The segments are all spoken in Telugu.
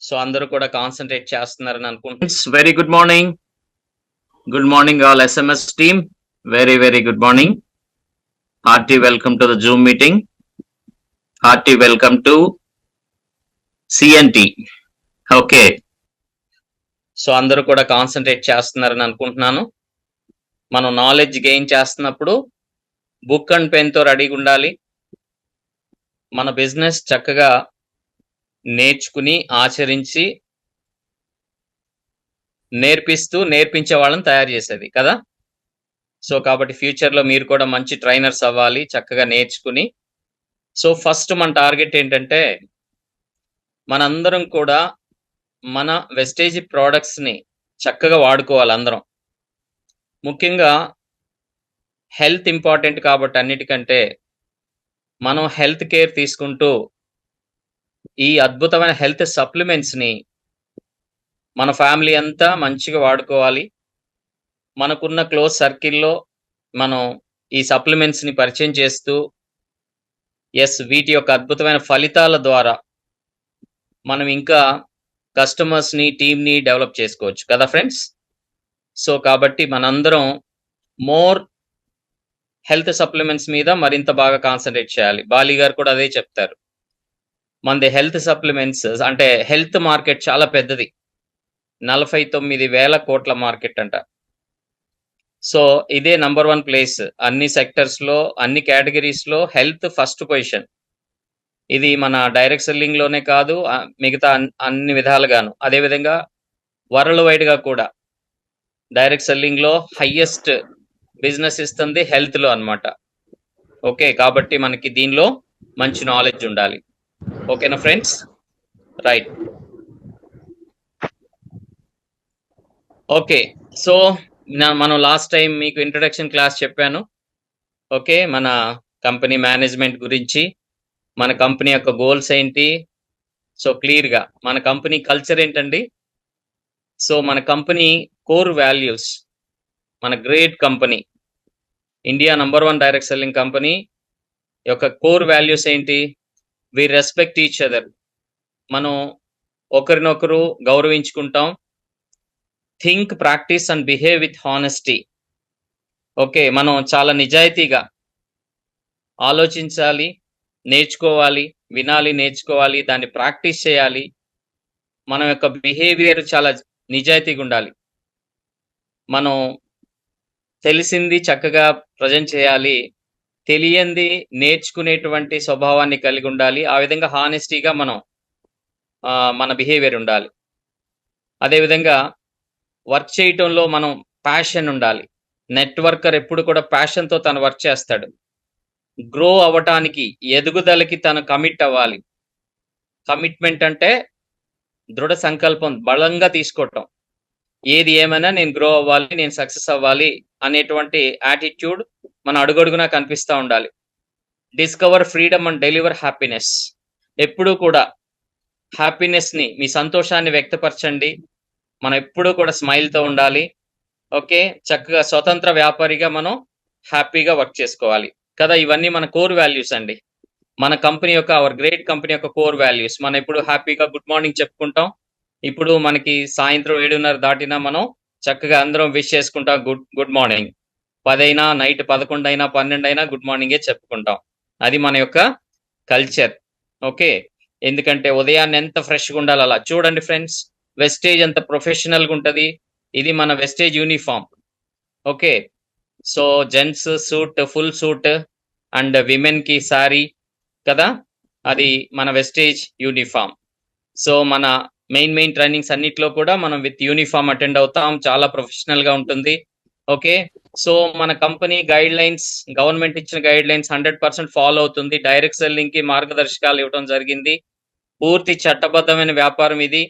సో అందరూ కూడా కాన్సన్ట్రేట్ చేస్తున్నారని అనుకుంటున్నాను. Very good morning. Good morning all SMS team. Very good morning. Hearty welcome to the Zoom meeting. Hearty welcome to CNT. Okay. So అందరూ కూడా కాన్సన్ట్రేట్ చేస్తున్నారని అనుకుంటున్నాను. మనం నాలెడ్జ్ గెయిన్ చేస్తున్నప్పుడు బుక్ అండ్ పెన్తో రెడీగా ఉండాలి. మన బిజినెస్ చక్కగా నేర్చుకుని ఆచరించి నేర్పించే వాళ్ళని తయారు చేసేది కదా. సో కాబట్టి ఫ్యూచర్లో మీరు కూడా మంచి ట్రైనర్స్ అవ్వాలి, చక్కగా నేర్చుకుని. సో ఫస్ట్ మన టార్గెట్ ఏంటంటే మనందరం కూడా మన వెస్టేజ్ ప్రోడక్ట్స్ని చక్కగా వాడుకోవాలి. అందరం ముఖ్యంగా హెల్త్ ఇంపార్టెంట్ కాబట్టి అన్నిటికంటే మనం హెల్త్ కేర్ తీసుకుంటూ ఈ అద్భుతమైన హెల్త్ సప్లిమెంట్స్ని మన ఫ్యామిలీ అంతా మంచిగా వాడుకోవాలి. మనకున్న క్లోజ్ సర్కిల్లో మనం ఈ సప్లిమెంట్స్ని పరిచయం చేస్తూ వీటి యొక్క అద్భుతమైన ఫలితాల ద్వారా మనం ఇంకా కస్టమర్స్ని టీమ్ని డెవలప్ చేసుకోవచ్చు కదా ఫ్రెండ్స్. సో కాబట్టి మనందరం మోర్ హెల్త్ సప్లిమెంట్స్ మీద మరింత బాగా కాన్సన్ట్రేట్ చేయాలి. బాలి గారు కూడా అదే చెప్తారు. మనది హెల్త్ సప్లిమెంట్స్ అంటే హెల్త్ మార్కెట్ చాలా పెద్దది, 49,000 కోట్ల మార్కెట్ అంట. సో ఇదే నంబర్ 1 ప్లేస్ అన్ని సెక్టర్స్లో, అన్ని కేటగిరీస్లో హెల్త్ ఫస్ట్ పొజిషన్. ఇది మన డైరెక్ట్ సెల్లింగ్లోనే కాదు, మిగతా అన్ని విధాలుగాను. అదేవిధంగా వరల్డ్ వైడ్గా కూడా డైరెక్ట్ సెల్లింగ్లో హయ్యెస్ట్ బిజినెస్ ఇస్తుంది హెల్త్లో అన్నమాట. ఓకే, కాబట్టి మనకి దీనిలో మంచి నాలెడ్జ్ ఉండాలి. ఓకేనా ఫ్రెండ్స్? రైట్. ఓకే, సో మనం లాస్ట్ టైం మీకు ఇంట్రడక్షన్ క్లాస్ చెప్పాను. ఓకే, మన కంపెనీ మేనేజ్మెంట్ గురించి, మన కంపెనీ యొక్క గోల్స్ ఏంటి, సో క్లియర్గా మన కంపెనీ కల్చర్ ఏంటండి. సో మన కంపెనీ కోర్ వాల్యూస్, మన great company, India number 1 direct selling company యొక్క కోర్ వాల్యూస్ ఏంటి? వి రెస్పెక్ట్ ఈచ్ అదర్, మనం ఒకరినొకరు గౌరవించుకుంటాం. Think, practice and behave with honesty. Okay, మనం చాలా నిజాయితీగా ఆలోచించాలి, నేర్చుకోవాలి, వినాలి, నేర్చుకోవాలి, దాన్ని ప్రాక్టీస్ చేయాలి. మనం యొక్క బిహేవియర్ చాలా నిజాయితీగా ఉండాలి. మనం తెలిసింది చక్కగా ప్రజెంట్ చేయాలి, తెలియంది నేర్చుకునేటువంటి స్వభావాన్ని కలిగి ఉండాలి. ఆ విధంగా హానెస్టీగా మనం మన బిహేవియర్ ఉండాలి. అదేవిధంగా వర్క్ చేయటంలో మనం ప్యాషన్ ఉండాలి. నెట్వర్కర్ ఎప్పుడు కూడా ప్యాషన్తో తను వర్క్ చేస్తాడు. గ్రో అవ్వటానికి, ఎదుగుదలకి తను కమిట్ అవ్వాలి. కమిట్మెంట్ అంటే దృఢ సంకల్పం, బలంగా తీసుకోవటం. ఏది ఏమైనా నేను గ్రో అవ్వాలి, నేను సక్సెస్ అవ్వాలి అనేటువంటి యాటిట్యూడ్ మన అడుగడుగునా కనిపిస్తూ ఉండాలి. Discover freedom and deliver happiness. ఎప్పుడూ కూడా హ్యాపీనెస్ని, మీ సంతోషాన్ని వ్యక్తపరచండి. మనం ఎప్పుడూ కూడా స్మైల్తో ఉండాలి. ఓకే, చక్కగా స్వతంత్ర వ్యాపారిగా మనం హ్యాపీగా వర్క్ చేసుకోవాలి కదా. ఇవన్నీ మన కోర్ వాల్యూస్ అండి. మన కంపెనీ యొక్క, అవర్ గ్రేట్ కంపెనీ యొక్క కోర్ వాల్యూస్. మనం ఇప్పుడు హ్యాపీగా గుడ్ మార్నింగ్ చెప్పుకుంటాం. ఇప్పుడు మనకి సాయంత్రం 7:30 దాటినా మనం చక్కగా అందరం విష్ చేసుకుంటాం గుడ్ మార్నింగ్. 10 అయినా, నైట్ 11 అయినా, 12 అయినా గుడ్ మార్నింగే చెప్పుకుంటాం. అది మన యొక్క కల్చర్. ఓకే, ఎందుకంటే ఉదయాన్నే ఎంత ఫ్రెష్గా ఉండాలి. అలా చూడండి ఫ్రెండ్స్, వెస్టేజ్ ఎంత ప్రొఫెషనల్గా ఉంటుంది. ఇది మన Vestige uniform. Okay, so gents suit, full suit, and విమెన్కి శారీ కదా, అది మన వెస్టేజ్ యూనిఫామ్. సో మన మెయిన్ ట్రైనింగ్స్ అన్నిట్లో కూడా మనం విత్ యూనిఫామ్ అటెండ్ అవుతాం. చాలా ప్రొఫెషనల్గా ఉంటుంది. ఓకే, సో మన కంపెనీ గైడ్ లైన్స్, గవర్నమెంట్ ఇచ్చిన గైడ్ లైన్స్ 100% ఫాలో అవుతుంది. డైరెక్ట్ సెల్లింగ్కి మార్గదర్శకాలు ఇవ్వడం జరిగింది. పూర్తి చట్టబద్ధమైన వ్యాపారం ఇది.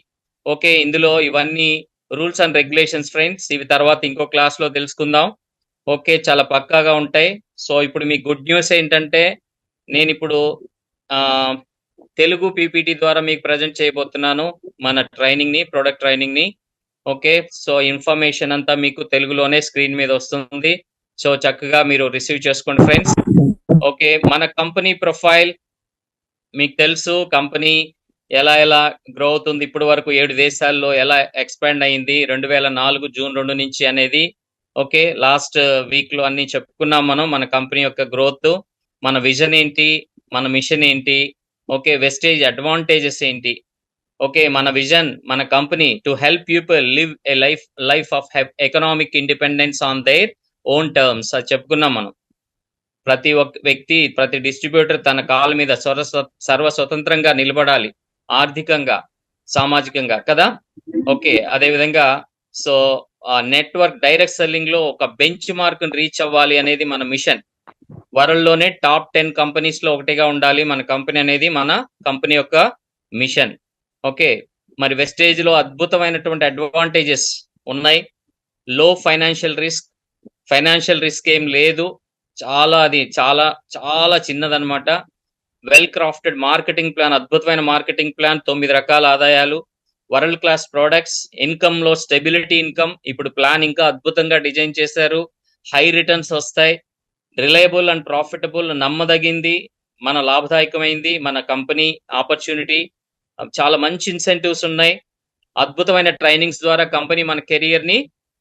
ఓకే, ఇందులో ఇవన్నీ రూల్స్ అండ్ రెగ్యులేషన్స్ ఫ్రెండ్స్, ఇవి తర్వాత ఇంకో క్లాస్లో తెలుసుకుందాం. ఓకే, చాలా పక్కాగా ఉంటాయి. సో ఇప్పుడు మీ గుడ్ న్యూస్ ఏంటంటే, నేను ఇప్పుడు తెలుగు పీపీటీ ద్వారా మీకు ప్రజెంట్ చేయబోతున్నాను మన ట్రైనింగ్ని, ప్రొడక్ట్ ట్రైనింగ్ని. ఓకే, సో ఇన్ఫర్మేషన్ అంతా మీకు తెలుగులోనే స్క్రీన్ మీద వస్తుంది. సో చక్కగా మీరు రిసీవ్ చేసుకోండి ఫ్రెండ్స్. ఓకే, మన కంపెనీ ప్రొఫైల్ మీకు తెలుసు. కంపెనీ ఎలా గ్రో అవుతుంది, ఇప్పటి వరకు 7 దేశాల్లో ఎలా ఎక్స్పాండ్ అయింది 2004 జూన్ 2 నుంచి అనేది ఓకే లాస్ట్ వీక్ లో అన్ని చెప్పుకున్నాం మనం. మన కంపెనీ యొక్క గ్రోత్, మన విజన్ ఏంటి, మన మిషన్ ఏంటి, ఓకే వెస్టేజ్ అడ్వాంటేజెస్ ఏంటి, ఓకే మన విజన్, మన company to help people live A life of economic independence on their own terms అది చెప్పుకున్నాం మనం. ప్రతి ఒక్క వ్యక్తి, ప్రతి డిస్ట్రిబ్యూటర్ తన కాళ్ళ మీద సర్వ స్వతంత్రంగా నిలబడాలి, ఆర్థికంగా, సామాజికంగా కదా. ఓకే అదే విధంగా సో నెట్వర్క్ డైరెక్ట్ సెల్లింగ్ లో ఒక బెంచ్ మార్క్ రీచ్ అవ్వాలి అనేది మన మిషన్. వరల్డ్ లోనే టాప్ 10 కంపెనీస్ లో ఒకటిగా ఉండాలి మన కంపెనీ అనేది మన కంపెనీ యొక్క మిషన్. ఓకే మరి వెస్టేజ్ లో అద్భుతమైనటువంటి అడ్వాంటేజెస్ ఉన్నాయి. లో ఫైనాన్షియల్ రిస్క్ ఏం లేదు, అది చాలా చాలా చిన్నదనమాట. వెల్ క్రాఫ్టెడ్ మార్కెటింగ్ ప్లాన్, అద్భుతమైన మార్కెటింగ్ ప్లాన్, 9 రకాల ఆదాయాలు, వరల్డ్ క్లాస్ ప్రొడక్ట్స్, ఇన్కమ్ లో స్టెబిలిటీ ఇన్కమ్, ఇప్పుడు ప్లాన్ ఇంకా అద్భుతంగా డిజైన్ చేశారు, హై రిటర్న్స్ వస్తాయి, రిలయబుల్ అండ్ ప్రాఫిటబుల్, నమ్మదగింది, మన లాభదాయకమైంది మన కంపెనీ ఆపర్చునిటీ, చాలా మంచి ఇన్సెంటివ్స్ ఉన్నాయి, అద్భుతమైన ట్రైనింగ్స్ ద్వారా కంపెనీ మన కెరియర్ ని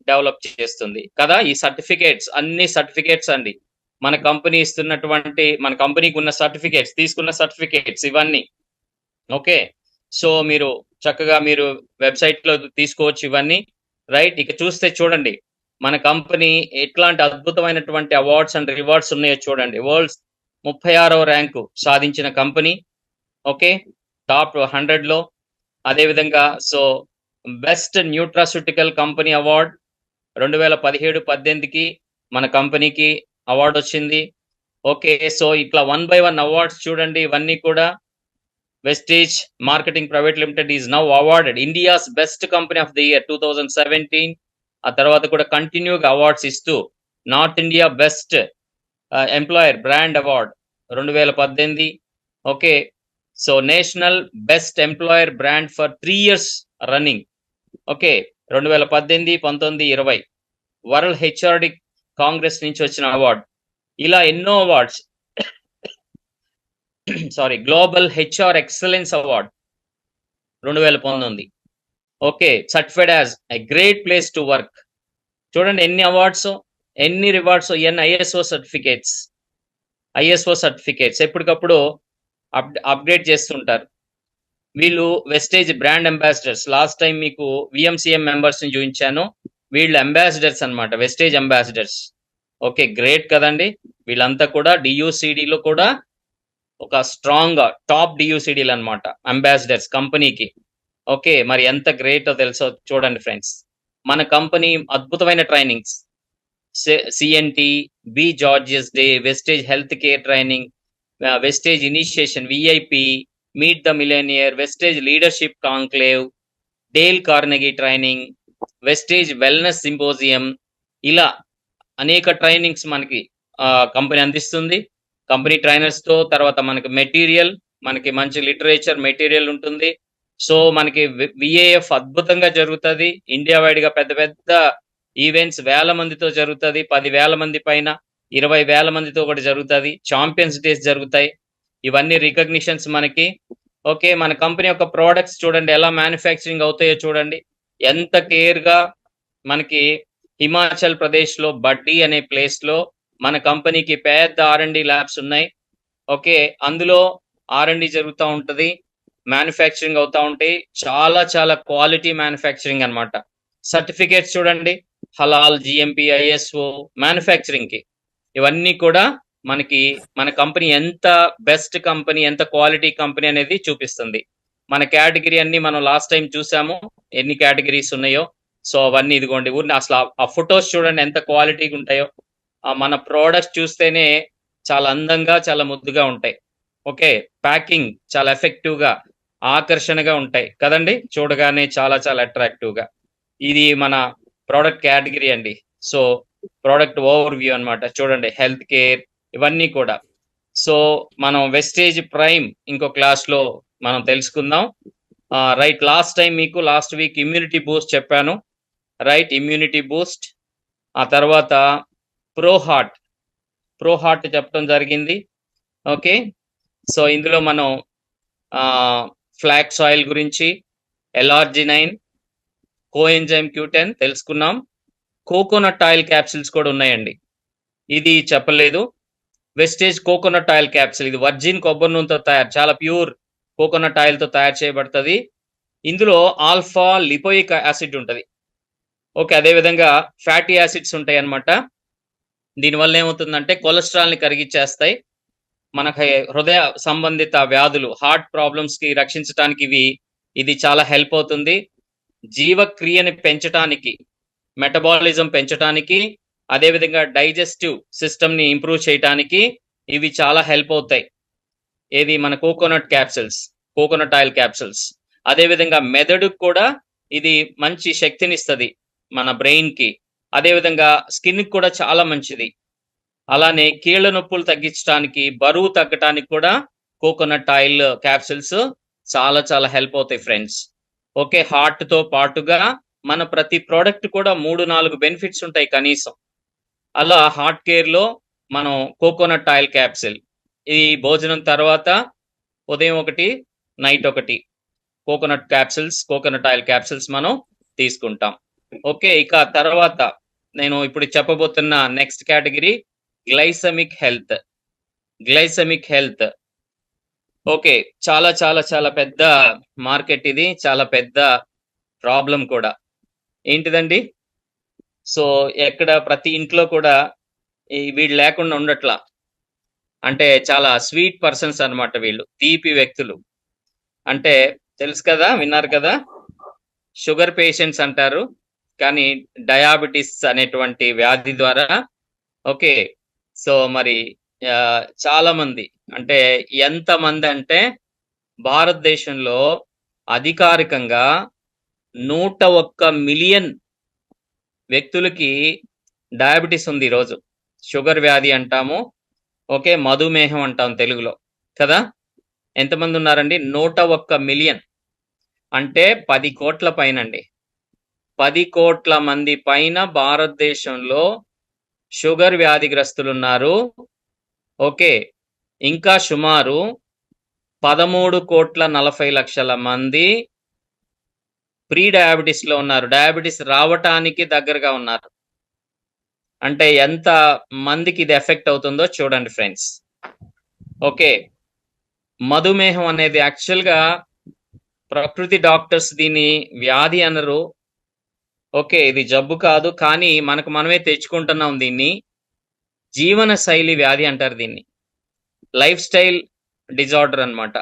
డెవలప్ చేస్తుంది కదా. ఈ సర్టిఫికేట్స్, అన్ని సర్టిఫికేట్స్ అండి మన కంపెనీ ఇస్తున్నటువంటి, మన కంపెనీకి ఉన్న సర్టిఫికేట్స్, తీసుకున్న సర్టిఫికేట్స్ ఇవన్నీ. ఓకే సో మీరు చక్కగా మీరు వెబ్సైట్ లో తీసుకోవచ్చు ఇవన్నీ. రైట్, ఇక చూస్తే చూడండి మన కంపెనీ ఎట్లాంటి అద్భుతమైనటువంటి అవార్డ్స్ అండ్ రివార్డ్స్ ఉన్నాయో చూడండి. వరల్డ్స్ 36వ ర్యాంకు సాధించిన కంపెనీ, ఓకే టాప్ 100 లో. అదేవిధంగా so best nutraceutical company award 2017-18కి మన కంపెనీకి అవార్డు వచ్చింది. ఓకే సో ఇట్లా 1 by 1 అవార్డ్స్ చూడండి. ఇవన్నీ కూడా Vestige marketing private limited is now awarded India's best company of the year 2017. ఆ తర్వాత కూడా కంటిన్యూగా అవార్డ్స్ ఇస్తూ North India best employer brand award 2018. Okay so national best employer brand for 3 years running. Okay 2018, 19, 20 world HRD congress నుంచి వచ్చిన అవార్డ్. ఇలా ఎన్నో awards. Sorry, global HR excellence award 2019. Okay certified as a great place to work. చూడండి ఎన్ని అవార్డ్స్, ఎన్ని రివార్డ్స్, ఎన్ని ఐఎస్ఓ సర్టిఫికేట్స్ ఎప్పటికప్పుడు అప్డేట్ చేస్తుంటారు వీళ్ళు. Vestige brand ambassadors, last time మీకు విఎంసిఎం మెంబర్స్ ని చూపించాను, వీళ్ళు అంబాసిడర్స్ అన్నమాట, వెస్టేజ్ అంబాసిడర్స్. ఓకే గ్రేట్ కదండి. వీళ్ళంతా కూడా డియూసిడిలో కూడా ఒక స్ట్రాంగ్ టాప్ డియూసిడీలు అన్నమాట, అంబాసిడర్స్ కంపెనీకి. ఓకే మరి ఎంత గ్రేటో తెలుసో చూడండి ఫ్రెండ్స్. మన కంపెనీ అద్భుతమైన trainings, CNT, B gorgeous day, Vestige health care training, Vestige initiation VIP, meet the millionaire, Vestige leadership conclave, Dale Carnegie training, Vestige wellness symposium, ఇలా అనేక ట్రైనింగ్స్ మనకి కంపెనీ అందిస్తుంది. కంపెనీ ట్రైనర్స్ తో తర్వాత మనకి మెటీరియల్, మనకి మంచి లిటరేచర్ మెటీరియల్ ఉంటుంది. సో మనకి విఏఎఫ్ అద్భుతంగా జరుగుతుంది, ఇండియా వైడ్ గా పెద్ద పెద్ద ఈవెంట్స్ 1000 మందితో జరుగుతుంది, 10,000 మంది పైన, 20,000 మందితో కూడా జరుగుతుంది, ఛాంపియన్స్ డేస్ జరుగుతాయి. ఇవన్నీ రికగ్నిషన్స్ మనకి. ఓకే మన కంపెనీ యొక్క ప్రోడక్ట్స్ చూడండి ఎలా మ్యానుఫ్యాక్చరింగ్ అవుతాయో చూడండి, ఎంత కేర్ గా. మనకి హిమాచల్ ప్రదేశ్ లో బడ్డీ అనే ప్లేస్ లో మన కంపెనీకి పెద్ద R&D ల్యాబ్స్ ఉన్నాయి. ఓకే అందులో R&D జరుగుతూ ఉంటది, మ్యానుఫ్యాక్చరింగ్ అవుతా ఉంటాయి, చాలా చాలా క్వాలిటీ మ్యానుఫ్యాక్చరింగ్ అన్నమాట. సర్టిఫికేట్స్ చూడండి, హలాల్, జిఎంపి, ఐఎస్ఓ మ్యానుఫ్యాక్చరింగ్ కి. ఇవన్నీ కూడా మనకి మన కంపెనీ ఎంత బెస్ట్ కంపెనీ, ఎంత క్వాలిటీ కంపెనీ అనేది చూపిస్తుంది. మన కేటగిరీ అన్ని మనం లాస్ట్ టైం చూసాము ఎన్ని కేటగిరీస్ ఉన్నాయో. సో అవన్నీ ఇదిగోండి, అసలు ఆ ఫొటోస్ చూడండి ఎంత క్వాలిటీగా ఉంటాయో. మన ప్రోడక్ట్స్ చూస్తేనే చాలా అందంగా, చాలా ముద్దుగా ఉంటాయి. ఓకే ప్యాకింగ్ చాలా ఎఫెక్టివ్ గా, ఆకర్షణగా ఉంటాయి కదండి, చూడగానే చాలా చాలా అట్రాక్టివ్ గా. ఇది మన ప్రోడక్ట్ కేటగిరీ అండి. సో ప్రోడక్ట్ ఓవర్ వ్యూ అనమాట. చూడండి హెల్త్ కేర్ ఇవన్నీ కూడా. సో మనం వెస్టేజ్ ప్రైమ్ ఇంకో క్లాస్ లో మనం తెలుసుకుందాం. రైట్, లాస్ట్ టైం మీకు లాస్ట్ వీక్ ఇమ్యూనిటీ బూస్ట్ చెప్పాను. Right, immunity Boost. ఆ తర్వాత ప్రో హార్ట్ చెప్పడం జరిగింది. ఓకే సో ఇందులో మనం ఫ్లాక్స్ ఆయిల్ గురించి, ఎలార్జినైన్, కోఎంజైమ్ Q10 తెలుసుకున్నాం. కోకోనట్ ఆయిల్ క్యాప్సిల్స్ కూడా ఉన్నాయండి. ఇది చెప్పలేదు. వెస్టేజ్ కోకోనట్ ఆయిల్ క్యాప్సిల్, ఇది వర్జిన్ కొబ్బరి నూనెతో తయారు, చాలా ప్యూర్ కోకోనట్ ఆయిల్ తో తయారు చేయబడుతుంది. ఇందులో ఆల్ఫా లిపోయిక్ యాసిడ్ ఉంటుంది. ఓకే, అదే విధంగా ఫ్యాటీ యాసిడ్స్ ఉంటాయి అన్నమాట. దీనివల్ల ఏమవుతుందంటే కొలెస్ట్రాల్ ని కరిగిచ్చేస్తాయి. మనకి హృదయ సంబంధిత వ్యాధులు, హార్ట్ ప్రాబ్లమ్స్ కి రక్షించడానికి ఇది చాలా హెల్ప్ అవుతుంది. జీవక్రియని పెంచడానికి, మెటబాలిజం పెంచడానికి, అదేవిధంగా డైజెస్టివ్ సిస్టమ్ ని ఇంప్రూవ్ చేయడానికి ఇవి చాలా హెల్ప్ అవుతాయి. ఏది మన coconut capsules, coconut oil capsules. అదేవిధంగా మెదడుకు కూడా ఇది మంచి శక్తినిస్తుంది, మన బ్రెయిన్ కి. అదేవిధంగా స్కిన్ కి కూడా చాలా మంచిది. అలానే కీళ్ళ నొప్పులు తగ్గించడానికి, బరువు తగ్గడానికి కూడా కోకోనట్ ఆయిల్ క్యాప్సిల్స్ చాలా చాలా హెల్ప్ అవుతాయి ఫ్రెండ్స్. ఓకే, హార్ట్ తో పాటుగా మన ప్రతి ప్రోడక్ట్ కూడా 3-4 బెనిఫిట్స్ ఉంటాయి కనీసం. అలా హార్ట్ కేర్ లో మనం కోకోనట్ ఆయిల్ క్యాప్సిల్, ఈ భోజనం తర్వాత ఉదయం ఒకటి, నైట్ ఒకటి కోకోనట్ ఆయిల్ క్యాప్సిల్స్ మనం తీసుకుంటాం. ఓకే, ఇక తర్వాత నేను ఇప్పుడు చెప్పబోతున్న next category glycemic health. Okay, చాలా చాలా చాలా పెద్ద మార్కెట్ ఇది, చాలా పెద్ద ప్రాబ్లం కూడా. ఏంటిదండి? సో ఎక్కడ ప్రతి ఇంట్లో కూడా వీళ్ళు లేకుండా ఉండట్లా. అంటే చాలా స్వీట్ పర్సన్స్ అన్నమాట వీళ్ళు, తీపి వ్యక్తులు. అంటే తెలుసు కదా, విన్నారు కదా, షుగర్ పేషెంట్స్ అంటారు, కానీ డయాబెటిస్ అనేటువంటి వ్యాధి ద్వారా. ఓకే, సో మరి చాలా మంది, అంటే ఎంతమంది అంటే భారతదేశంలో అధికారికంగా 101 మిలియన్ వ్యక్తులకి డయాబెటిస్ ఉంది ఈరోజు. షుగర్ వ్యాధి అంటాము, ఓకే, మధుమేహం అంటాం తెలుగులో కదా. ఎంతమంది ఉన్నారండి? 101 మిలియన్, అంటే 10 కోట్ల పైన అండి. 10 కోట్ల మంది పైన భారతదేశంలో షుగర్ వ్యాధిగ్రస్తులు ఉన్నారు. ఓకే, ఇంకా సుమారు 13,40,00,000 మంది ప్రీ డయాబెటిస్ లో ఉన్నారు, డయాబెటిస్ రావటానికి దగ్గరగా ఉన్నారు. అంటే ఎంత మందికి ఇది ఎఫెక్ట్ అవుతుందో చూడండి ఫ్రెండ్స్. ఓకే, మధుమేహం అనేది యాక్చువల్ గా ప్రకృతి డాక్టర్స్ దీన్ని వ్యాధి అనరు. ఓకే, ఇది జబ్బు కాదు, కానీ మనకు మనమే తెచ్చుకుంటున్నాం దీన్ని. జీవన శైలి వ్యాధి అంటారు దీన్ని, లైఫ్ స్టైల్ డిజార్డర్ అన్నమాట.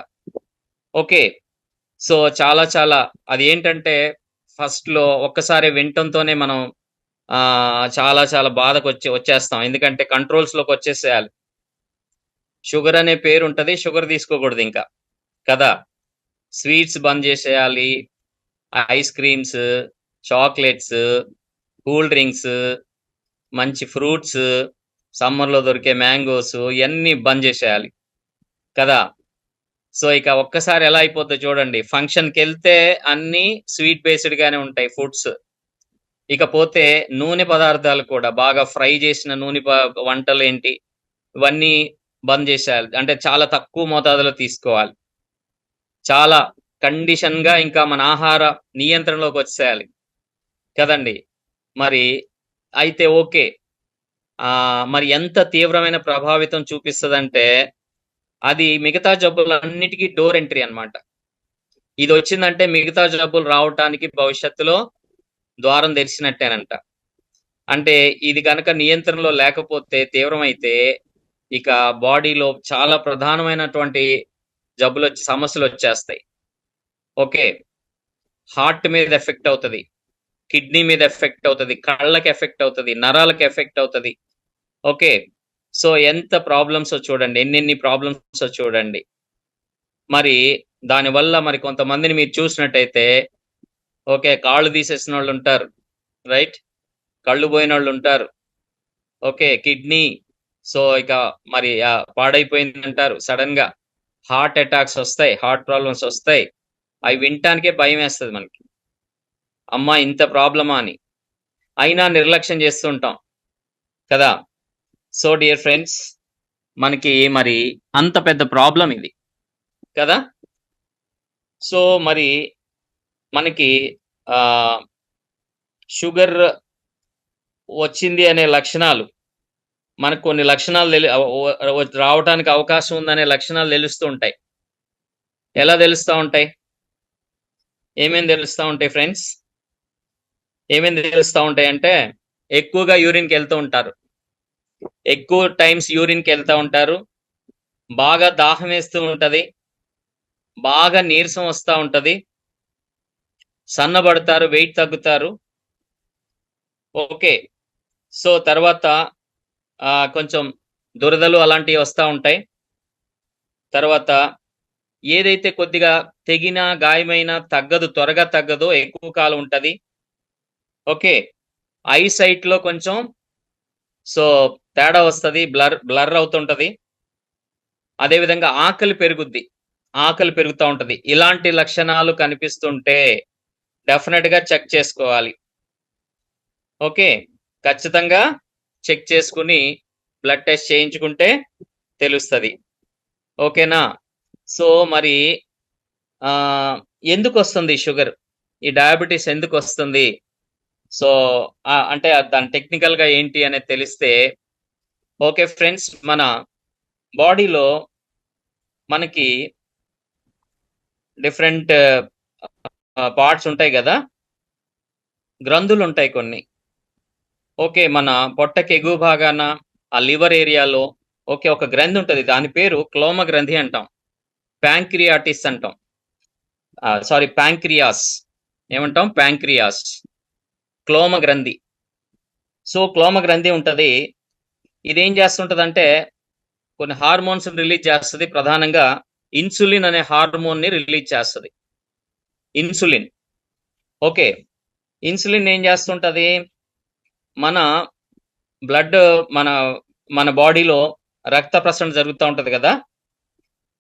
ఓకే, సో చాలా చాలా అది ఏంటంటే ఫస్ట్ లో ఒక్కసారి వినటంతోనే మనం చాలా చాలా బాధకు వచ్చేస్తాం, ఎందుకంటే కంట్రోల్స్ లోకి వచ్చేసేయాలి. షుగర్ అనే పేరు ఉంటది, షుగర్ తీసుకోకూడదు ఇంకా కదా. స్వీట్స్ బంద్ చేసేయాలి, ice creams, chocolates, cool drinks, మంచి ఫ్రూట్స్, సమ్మర్లో దొరికే మ్యాంగోస్, ఇవన్నీ బంద్ చేసేయాలి కదా. సో ఇక ఒక్కసారి ఎలా అయిపోద్దో చూడండి. ఫంక్షన్కి వెళ్తే అన్ని స్వీట్ బేస్డ్ గానే ఉంటాయి ఫుడ్స్. ఇకపోతే నూనె పదార్థాలు కూడా, బాగా ఫ్రై చేసిన నూనె వంటలు ఏంటి, ఇవన్నీ బంద్ చేసేయాలి. అంటే చాలా తక్కువ మోతాదులో తీసుకోవాలి, చాలా కండిషన్ గా ఇంకా మన ఆహార నియంత్రణలోకి వచ్చేయాలి కదండి. మరి అయితే ఓకే, మరి ఎంత తీవ్రమైన ప్రభావితం చూపిస్తుందంటే అది మిగతా జబ్బులన్నిటికీ డోర్ ఎంట్రీ అన్నమాట. ఇది వచ్చిందంటే మిగతా జబ్బులు రావటానికి భవిష్యత్తులో ద్వారం తెరిచినట్టేనంట. అంటే ఇది కనుక నియంత్రణలో లేకపోతే, తీవ్రమైతే, ఇక బాడీలో చాలా ప్రధానమైనటువంటి సమస్యలు వచ్చేస్తాయి. ఓకే, హార్ట్ మీద ఎఫెక్ట్ అవుతుంది, కిడ్నీ మీద ఎఫెక్ట్ అవుతుంది, కళ్ళకి ఎఫెక్ట్ అవుతుంది, నరాలకు ఎఫెక్ట్ అవుతుంది. ఓకే, సో ఎంత ప్రాబ్లమ్స్ చూడండి, ఎన్నెన్ని ప్రాబ్లమ్స్ చూడండి. మరి దానివల్ల మరి కొంతమందిని మీరు చూసినట్టయితే, ఓకే, కాళ్ళు తీసేసిన వాళ్ళు ఉంటారు, రైట్, కళ్ళు పోయిన వాళ్ళు ఉంటారు, ఓకే, కిడ్నీ, సో ఇక మరి పాడైపోయింది అంటారు. సడన్ గా హార్ట్ అటాక్స్ వస్తాయి, హార్ట్ ప్రాబ్లమ్స్ వస్తాయి. అవి వినటానికే భయం వేస్తుంది మనకి, అమ్మా ఇంత ప్రాబ్లమా అని. అయినా నిర్లక్ష్యం చేస్తుంటాం కదా. సో డియర్ ఫ్రెండ్స్, మనకి మరి అంత పెద్ద ప్రాబ్లం ఇది కదా. సో మరి మనకి షుగర్ వచ్చింది అనే లక్షణాలు, మనకు కొన్ని లక్షణాలు రావటానికి అవకాశం ఉందనే లక్షణాలు తెలుస్తూ ఉంటాయి. ఎలా తెలుస్తా ఉంటాయి? ఏమేమి తెలుస్తా ఉంటాయి ఫ్రెండ్స్? ఏమేమి తెలుస్తా ఉంటాయి అంటే, ఎక్కువగా యూరిన్కి వెళ్తూ ఉంటారు, ఎక్కువ టైమ్స్ యూరిన్కి వెళ్తూ ఉంటారు, బాగా దాహం వేస్తూ ఉంటది, బాగా నీరసం వస్తూ ఉంటది, సన్నబడతారు, వెయిట్ తగ్గుతారు. ఓకే. సో తర్వాత కొంచెం దురదలు అలాంటివి వస్తూ ఉంటాయి. తర్వాత ఏదైతే కొద్దిగా తెగిన గాయమైన తగ్గదు, త్వరగా తగ్గదో, ఎక్కువ కాలం ఉంటది. ఓకే. ఐ సైట్ లో కొంచెం సో తేడా వస్తుంది, బ్లర్ అవుతుంటది. అదేవిధంగా ఆకలి పెరుగుతూ ఉంటది. ఇలాంటి లక్షణాలు కనిపిస్తుంటే డెఫినెట్ గా చెక్ చేసుకోవాలి. ఓకే, ఖచ్చితంగా చెక్ చేసుకుని బ్లడ్ టెస్ట్ చేయించుకుంటే తెలుస్తుంది. ఓకేనా? సో మరి ఎందుకు వస్తుంది షుగర్, ఈ డయాబెటీస్ ఎందుకు వస్తుంది? సో అంటే దాని టెక్నికల్ గా ఏంటి అనేది తెలిస్తే, ఓకే ఫ్రెండ్స్, మన బాడీలో మనకి డిఫరెంట్ పార్ట్స్ ఉంటాయి కదా, గ్రంథులు ఉంటాయి కొన్ని. ఓకే, మన పొట్టకి ఎగువ భాగాన ఆ లివర్ ఏరియాలో ఓకే ఒక గ్రంథి ఉంటుంది, దాని పేరు క్లోమ గ్రంథి అంటాం, ప్యాంక్రియాటిస్ అంటాం. సారీ, ప్యాంక్రియాస్ ఏమంటాం? ప్యాంక్రియాస్, క్లోమ గ్రంథి. సో క్లోమ గ్రంథి ఉంటది, ఇదేం చేస్తుంటదంటే కొన్ని హార్మోన్స్ రిలీజ్ చేస్తుంది, ప్రధానంగా ఇన్సులిన్ అనే హార్మోన్ ని రిలీజ్ చేస్తుంది. ఇన్సులిన్. ఓకే, ఇన్సులిన్ ఏం చేస్తుంటది, మన బ్లడ్ మన బాడీలో రక్త ప్రసరణ జరుగుతూ ఉంటది కదా.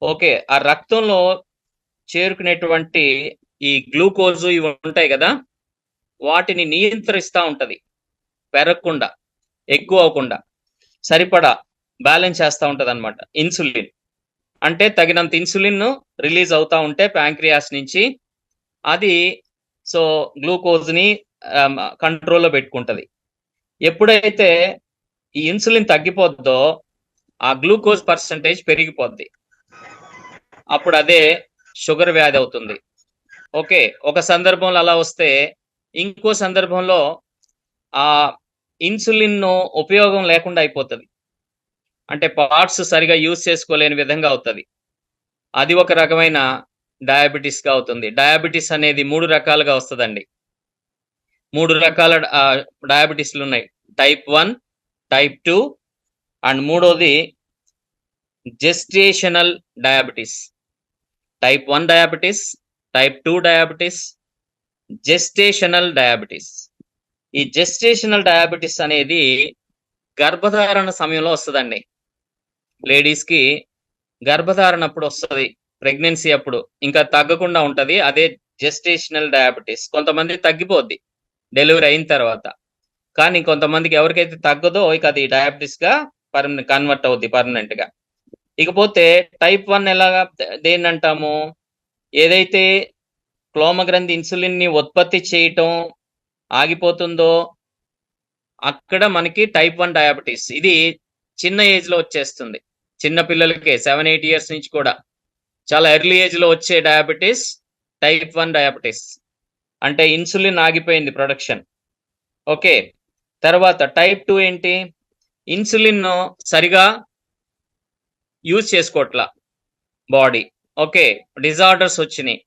ఓకే, ఆ రక్తంలో చేరుకునేటువంటి ఈ గ్లూకోజ్ ఇవి ఉంటాయి కదా, వాటిని నియంత్రిస్తూ ఉంటది, పెరగకుండా, ఎక్కువ అవ్వకుండా సరిపడా బ్యాలెన్స్ చేస్తూ ఉంటది అనమాట ఇన్సులిన్. అంటే తగినంత ఇన్సులిన్ రిలీజ్ అవుతా ఉంటే ప్యాంక్రియాస్ నుంచి, అది సో గ్లూకోజ్ ని కంట్రోల్లో పెట్టుకుంటది. ఎప్పుడైతే ఈ ఇన్సులిన్ తగ్గిపోద్దో ఆ గ్లూకోజ్ పర్సంటేజ్ పెరిగిపోద్ది, అప్పుడు అదే షుగర్ వ్యాధి అవుతుంది. ఓకే, ఒక సందర్భంలో అలా వస్తే ఇంకో సందర్భంలో ఆ ఇన్సులిన్ ఉపయోగం లేకుండా అయిపోతుంది, అంటే పార్ట్స్ సరిగా యూజ్ చేసుకోలేని విధంగా అవుతుంది. అది ఒక రకమైన డయాబెటీస్ గా అవుతుంది. డయాబెటీస్ అనేది 3 రకాలుగా వస్తుందండి. 3 రకాల డయాబెటీస్లు ఉన్నాయి, టైప్ 1, టైప్ 2 అండ్ మూడోది gestational diabetes. Type 1 diabetes, type 2 diabetes, gestational diabetes. ఈ జెస్టేషనల్ డయాబెటీస్ అనేది గర్భధారణ సమయంలో వస్తుందండి. లేడీస్ కి గర్భధారణ అప్పుడు వస్తుంది, ప్రెగ్నెన్సీ అప్పుడు ఇంకా తగ్గకుండా ఉంటది, అదే జెస్టేషనల్ డయాబెటీస్. కొంతమంది తగ్గిపోద్ది డెలివరీ అయిన తర్వాత, కానీ కొంతమందికి ఎవరికైతే తగ్గదో ఇక అది డయాబెటీస్ గా కన్వర్ట్ అవుద్ది పర్మనెంట్ గా. ఇకపోతే టైప్ 1 ఎలాగా, దేన్ని అంటాము, ఏదైతే క్లోమగ్రంథి ఇన్సులిన్ ని ఉత్పత్తి చేయటం ఆగిపోతుందో అక్కడ మనకి టైప్ 1 డయాబెటీస్. ఇది చిన్న ఏజ్ లో వచ్చేస్తుంది, చిన్న పిల్లలకే 7-8 ఇయర్స్ నుంచి కూడా చాలా ఎర్లీ ఏజ్ లో వచ్చే డయాబెటీస్ టైప్ 1 డయాబెటీస్, అంటే ఇన్సులిన్ ఆగిపోయింది ప్రొడక్షన్. ఓకే, తర్వాత టైప్ 2 ఏంటి, ఇన్సులిన్ సరిగా యూజ్ చేసుకోవట్లా బాడీ. ఓకే, డిజార్డర్స్ వచ్చినాయి.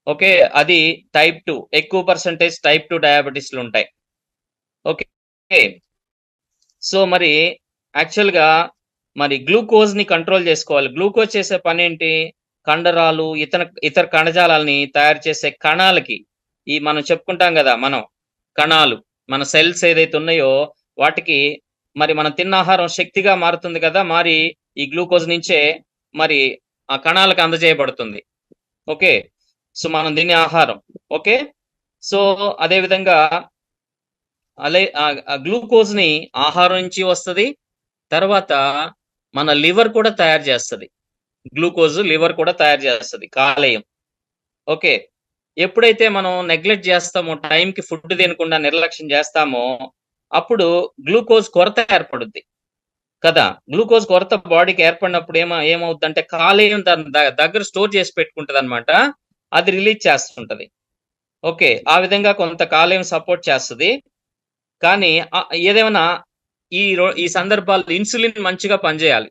ఓకే, అది టైప్ 2, ఎక్కువ పర్సంటేజ్ టైప్ 2 డయాబెటీస్లు ఉంటాయి. ఓకే, సో మరి యాక్చువల్గా మరి గ్లూకోజ్ ని కంట్రోల్ చేసుకోవాలి. గ్లూకోజ్ చేసే పని ఏంటి, కండరాలు ఇతర కణజాలాలని తయారు చేసే కణాలకి, ఈ మనం చెప్పుకుంటాం కదా, మనం కణాలు, మన సెల్స్ ఏదైతే ఉన్నాయో వాటికి మరి మనం తిన్న ఆహారం శక్తిగా మారుతుంది కదా, మరి ఈ గ్లూకోజ్ నుంచే మరి ఆ కణాలకు అందజేయబడుతుంది. ఓకే, సో మనం తినే ఆహారం. ఓకే, సో అదే విధంగా గ్లూకోజ్ ని ఆహారం నుంచి వస్తుంది, తర్వాత మన లివర్ కూడా తయారు చేస్తుంది, గ్లూకోజ్ లివర్ కూడా తయారు చేస్తుంది, కాలేయం. ఓకే. ఎప్పుడైతే మనం నెగ్లెక్ట్ చేస్తామో, టైంకి ఫుడ్ తినకుండా నిర్లక్ష్యం చేస్తామో, అప్పుడు గ్లూకోజ్ కొరత ఏర్పడుద్ది కదా! గ్లూకోజ్ కొరత బాడీకి ఏర్పడినప్పుడు ఏమవుద్దంటే కాలేయం దాని దగ్గర స్టోర్ చేసి పెట్టుకుంటదనమాట. అది రిలీజ్ చేస్తుంటది. ఓకే. ఆ విధంగా కొంత కాలేయం సపోర్ట్ చేస్తది. కానీ ఏదేమైనా ఈ సందర్భాల్లో ఇన్సులిన్ మంచిగా పనిచేయాలి.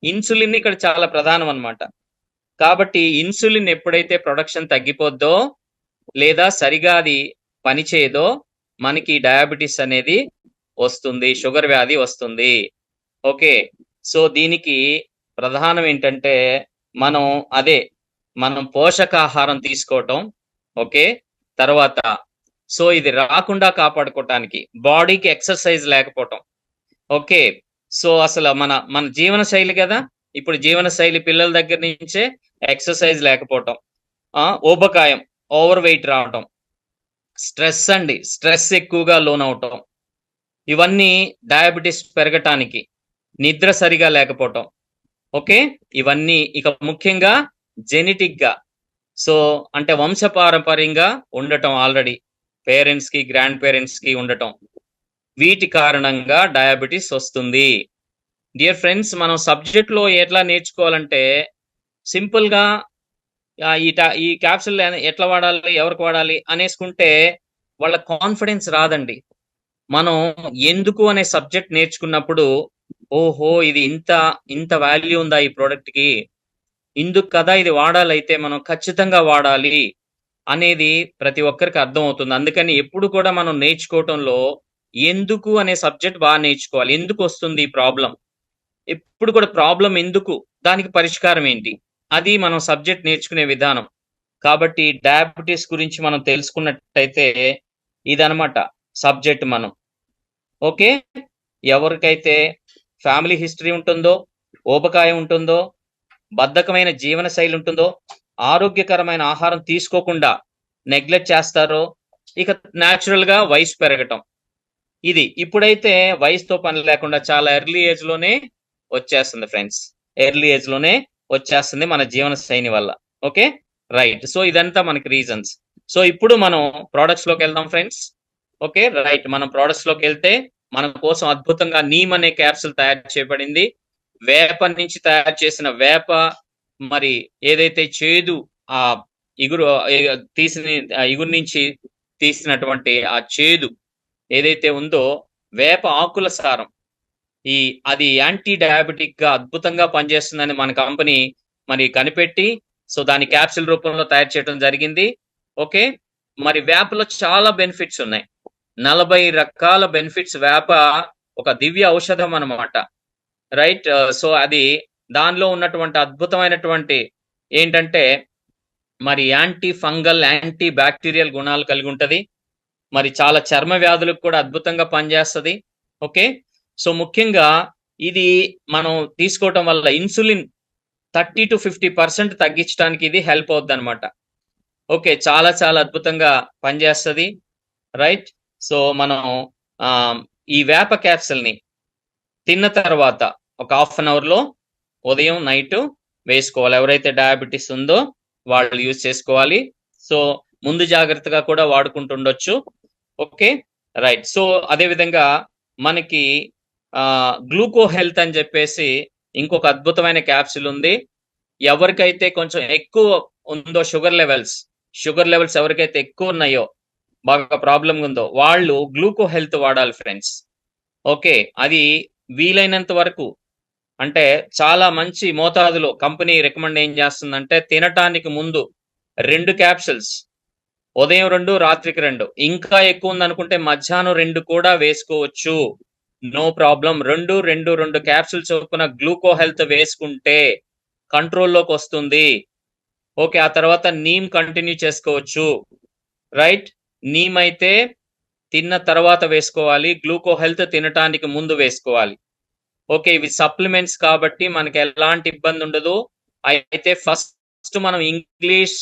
ఇన్సులిన్ ఇక్కడ చాలా ప్రధానం అన్నమాట. కాబట్టి ఇన్సులిన్ ఎప్పుడైతే ప్రొడక్షన్ తగ్గిపోద్దో, లేదా సరిగా అది పనిచేయదో, మనకి డయాబెటిస్ అనేది వస్తుంది. షుగర్ వ్యాధి వస్తుంది. ఓకే. సో, దీనికి ప్రధానం ఏంటంటే, మనం అదే మనం పోషకాహారం తీసుకోవటం. ఓకే. తర్వాత ఇది రాకుండా కాపాడుకోవటానికి బాడీకి ఎక్సర్‌సైజ్ లేకపోవటం. ఓకే. సో, అసల మన మన జీవన శైలి గదా! ఇప్పుడు జీవన శైలి పిల్లల దగ్గర నుంచే ఎక్సర్‌సైజ్ లేకపోవటం. ఊబకాయం, ఓవర్ వెయిట్ రావటం. స్ట్రెస్ అండి. స్ట్రెస్ ఎక్కువగా లోనవ్వటం. ఇవన్నీ డయాబెటిస్ పెరగటానికి. నిద్ర సరిగా లేకపోవటం. ఓకే. ఇవన్నీ ఇక ముఖ్యంగా జెనెటిక్‌గా. సో, అంటే వంశపారంపర్యంగా ఉండటం ఆల్రెడీ. పేరెంట్స్‌కి, గ్రాండ్ పేరెంట్స్‌కి ఉండటం. వీటి కారణంగా డయాబెటిస్ వస్తుంది. డియర్ ఫ్రెండ్స్, మనం సబ్జెక్ట్‌లో ఎట్లా నేర్చుకోవాలంటే సింపుల్‌గా ఈ క్యాప్సూల్ ఎట్లా వాడాలి? ఎవరికి వాడాలి? అనేసుకుంటే వాళ్ళ కాన్ఫిడెన్స్ రాదండి. మనం ఎందుకు అనే సబ్జెక్ట్ నేర్చుకున్నప్పుడు, ఓహో! ఇది ఇంత వాల్యూ ఉందా ఈ ప్రొడక్ట్‌కి? ఇందుకు కదా ఇది వాడాలైతే మనం ఖచ్చితంగా వాడాలి అనేది ప్రతి ఒక్కరికి అర్థమవుతుంది. అందుకని ఎప్పుడు కూడా మనం నేర్చుకోవటంలో ఎందుకు అనే సబ్జెక్ట్ నేర్చుకోవాలి. ఎందుకొస్తుంది ఈ ప్రాబ్లమ్? ఎప్పుడు కూడా ప్రాబ్లమ్ ఎందుకు? దానికి పరిష్కారం ఏంటి? అది మనం సబ్జెక్ట్ నేర్చుకునే విధానం. కాబట్టి డయాబెటిస్ గురించి మనం తెలుసుకున్నట్టయితే ఇదనమాట సబ్జెక్ట్ మనం. ఓకే. ఎవరికైతే ఫ్యామిలీ హిస్టరీ ఉంటుందో, ఊబకాయం ఉంటుందో, బద్ధకమైన జీవన శైలి ఉంటుందో, ఆరోగ్యకరమైన ఆహారం తీసుకోకుండా నెగ్లెక్ట్ చేస్తారో, ఇక న్యాచురల్‌గా వయసు పెరగటం. ఇది. ఇప్పుడైతే వయసుతో పని లేకుండా చాలా ఎర్లీ ఏజ్‌లోనే వచ్చేస్తుంది ఫ్రెండ్స్. ఎర్లీ ఏజ్‌లోనే వచ్చేస్తుంది మన జీవన శైలి వల్ల. ఓకే. రైట్. సో, ఇదంతా మనకి రీజన్స్. సో, ఇప్పుడు మనం ప్రొడక్ట్స్‌లోకెళ్దాం ఫ్రెండ్స్. ఓకే. రైట్. మనం ప్రొడక్ట్స్‌లోకెళ్తే మన కోసం అద్భుతంగా నీమ్ అనే క్యాప్సూల్ తయారు చేయబడింది. వేప నుంచి తయారు చేసిన వేప మరి ఏదైతే చేదు ఆహ్, ఇగురు తీసిన ఇగురు నుంచి తీసినటువంటి ఆ చేదు ఏదైతే ఉందో వేప ఆకుల సారం. అది యాంటీ డయాబెటిక్‌గా అద్భుతంగా పనిచేస్తుందని మన కంపెనీ మరి కనిపెట్టి, సో, దాన్ని క్యాప్సూల్ రూపంలో తయారు చేయడం జరిగింది. ఓకే. మరి వేపలో చాలా బెనిఫిట్స్ ఉన్నాయి. 40 రకాల బెనిఫిట్స్ వేప ఒక దివ్య ఔషధం అన్నమాట. రైట్. సో, అది దానిలో ఉన్నటువంటి అద్భుతమైనటువంటి ఏంటంటే, మరి యాంటీ ఫంగల్, యాంటీ బాక్టీరియల్ గుణాలు కలిగి ఉంటది. మరి చాలా చర్మ వ్యాధులకు కూడా అద్భుతంగా పనిచేస్తది. ఓకే. సో, ముఖ్యంగా ఇది మనం తీసుకోవటం వల్ల ఇన్సులిన్ 30-50% తగ్గించడానికి ఇది హెల్ప్ అవుద్దనమాట. ఓకే. చాలా చాలా అద్భుతంగా పనిచేస్తది. రైట్. సో, మనం ఆహ్, ఈ వేప క్యాప్సూల్‌ని తిన్న తర్వాత ఒక హాఫ్ అన్ అవర్‌లో ఉదయం, నైటు వేసుకోవాలి. ఎవరైతే డయాబెటిస్ ఉందో వాళ్ళు యూజ్ చేసుకోవాలి. సో, ముందు జాగ్రత్తగా కూడా వాడుకుంటుండొచ్చు. ఓకే. రైట్. సో, అదే విధంగా మనకి గ్లూకో హెల్త్ అని చెప్పేసి ఇంకొక అద్భుతమైన క్యాప్సూల్ ఉంది. ఎవరికైతే కొంచెం ఎక్కువ ఉందో షుగర్ లెవెల్స్ ఎవరికైతే ఎక్కువున్నాయో, బాగా ప్రాబ్లమ్‌గా ఉందో వాళ్ళు గ్లూకో హెల్త్ వాడాలి ఫ్రెండ్స్. ఓకే. అది వీలైనంత వరకు అంటే చాలా మంచి మోతాదులో కంపెనీ రికమెండ్ ఏం చేస్తుందంటే తినటానికి ముందు 2 క్యాప్సూల్స్ ఉదయం 2, రాత్రికి 2 ఇంకా ఎక్కువ ఉందనుకుంటే మధ్యాహ్నం 2 కూడా వేసుకోవచ్చు. No problem. 2, 2, 2 క్యాప్సూల్స్ చొప్పున గ్లూకో హెల్త్ వేసుకుంటే కంట్రోల్‌లోకొస్తుంది. ఓకే. ఆ తర్వాత నీమ్ కంటిన్యూ చేసుకోవచ్చు. రైట్. నీమ్ అయితే తిన్న తర్వాత వేసుకోవాలి. గ్లూకో హెల్త్ తినటానికి ముందు వేసుకోవాలి. ఓకే. ఇవి సప్లిమెంట్స్ కాబట్టి మనకెలాంటి ఇబ్బందుండదు. అయితే ఫస్ట్ మనం ఇంగ్లీష్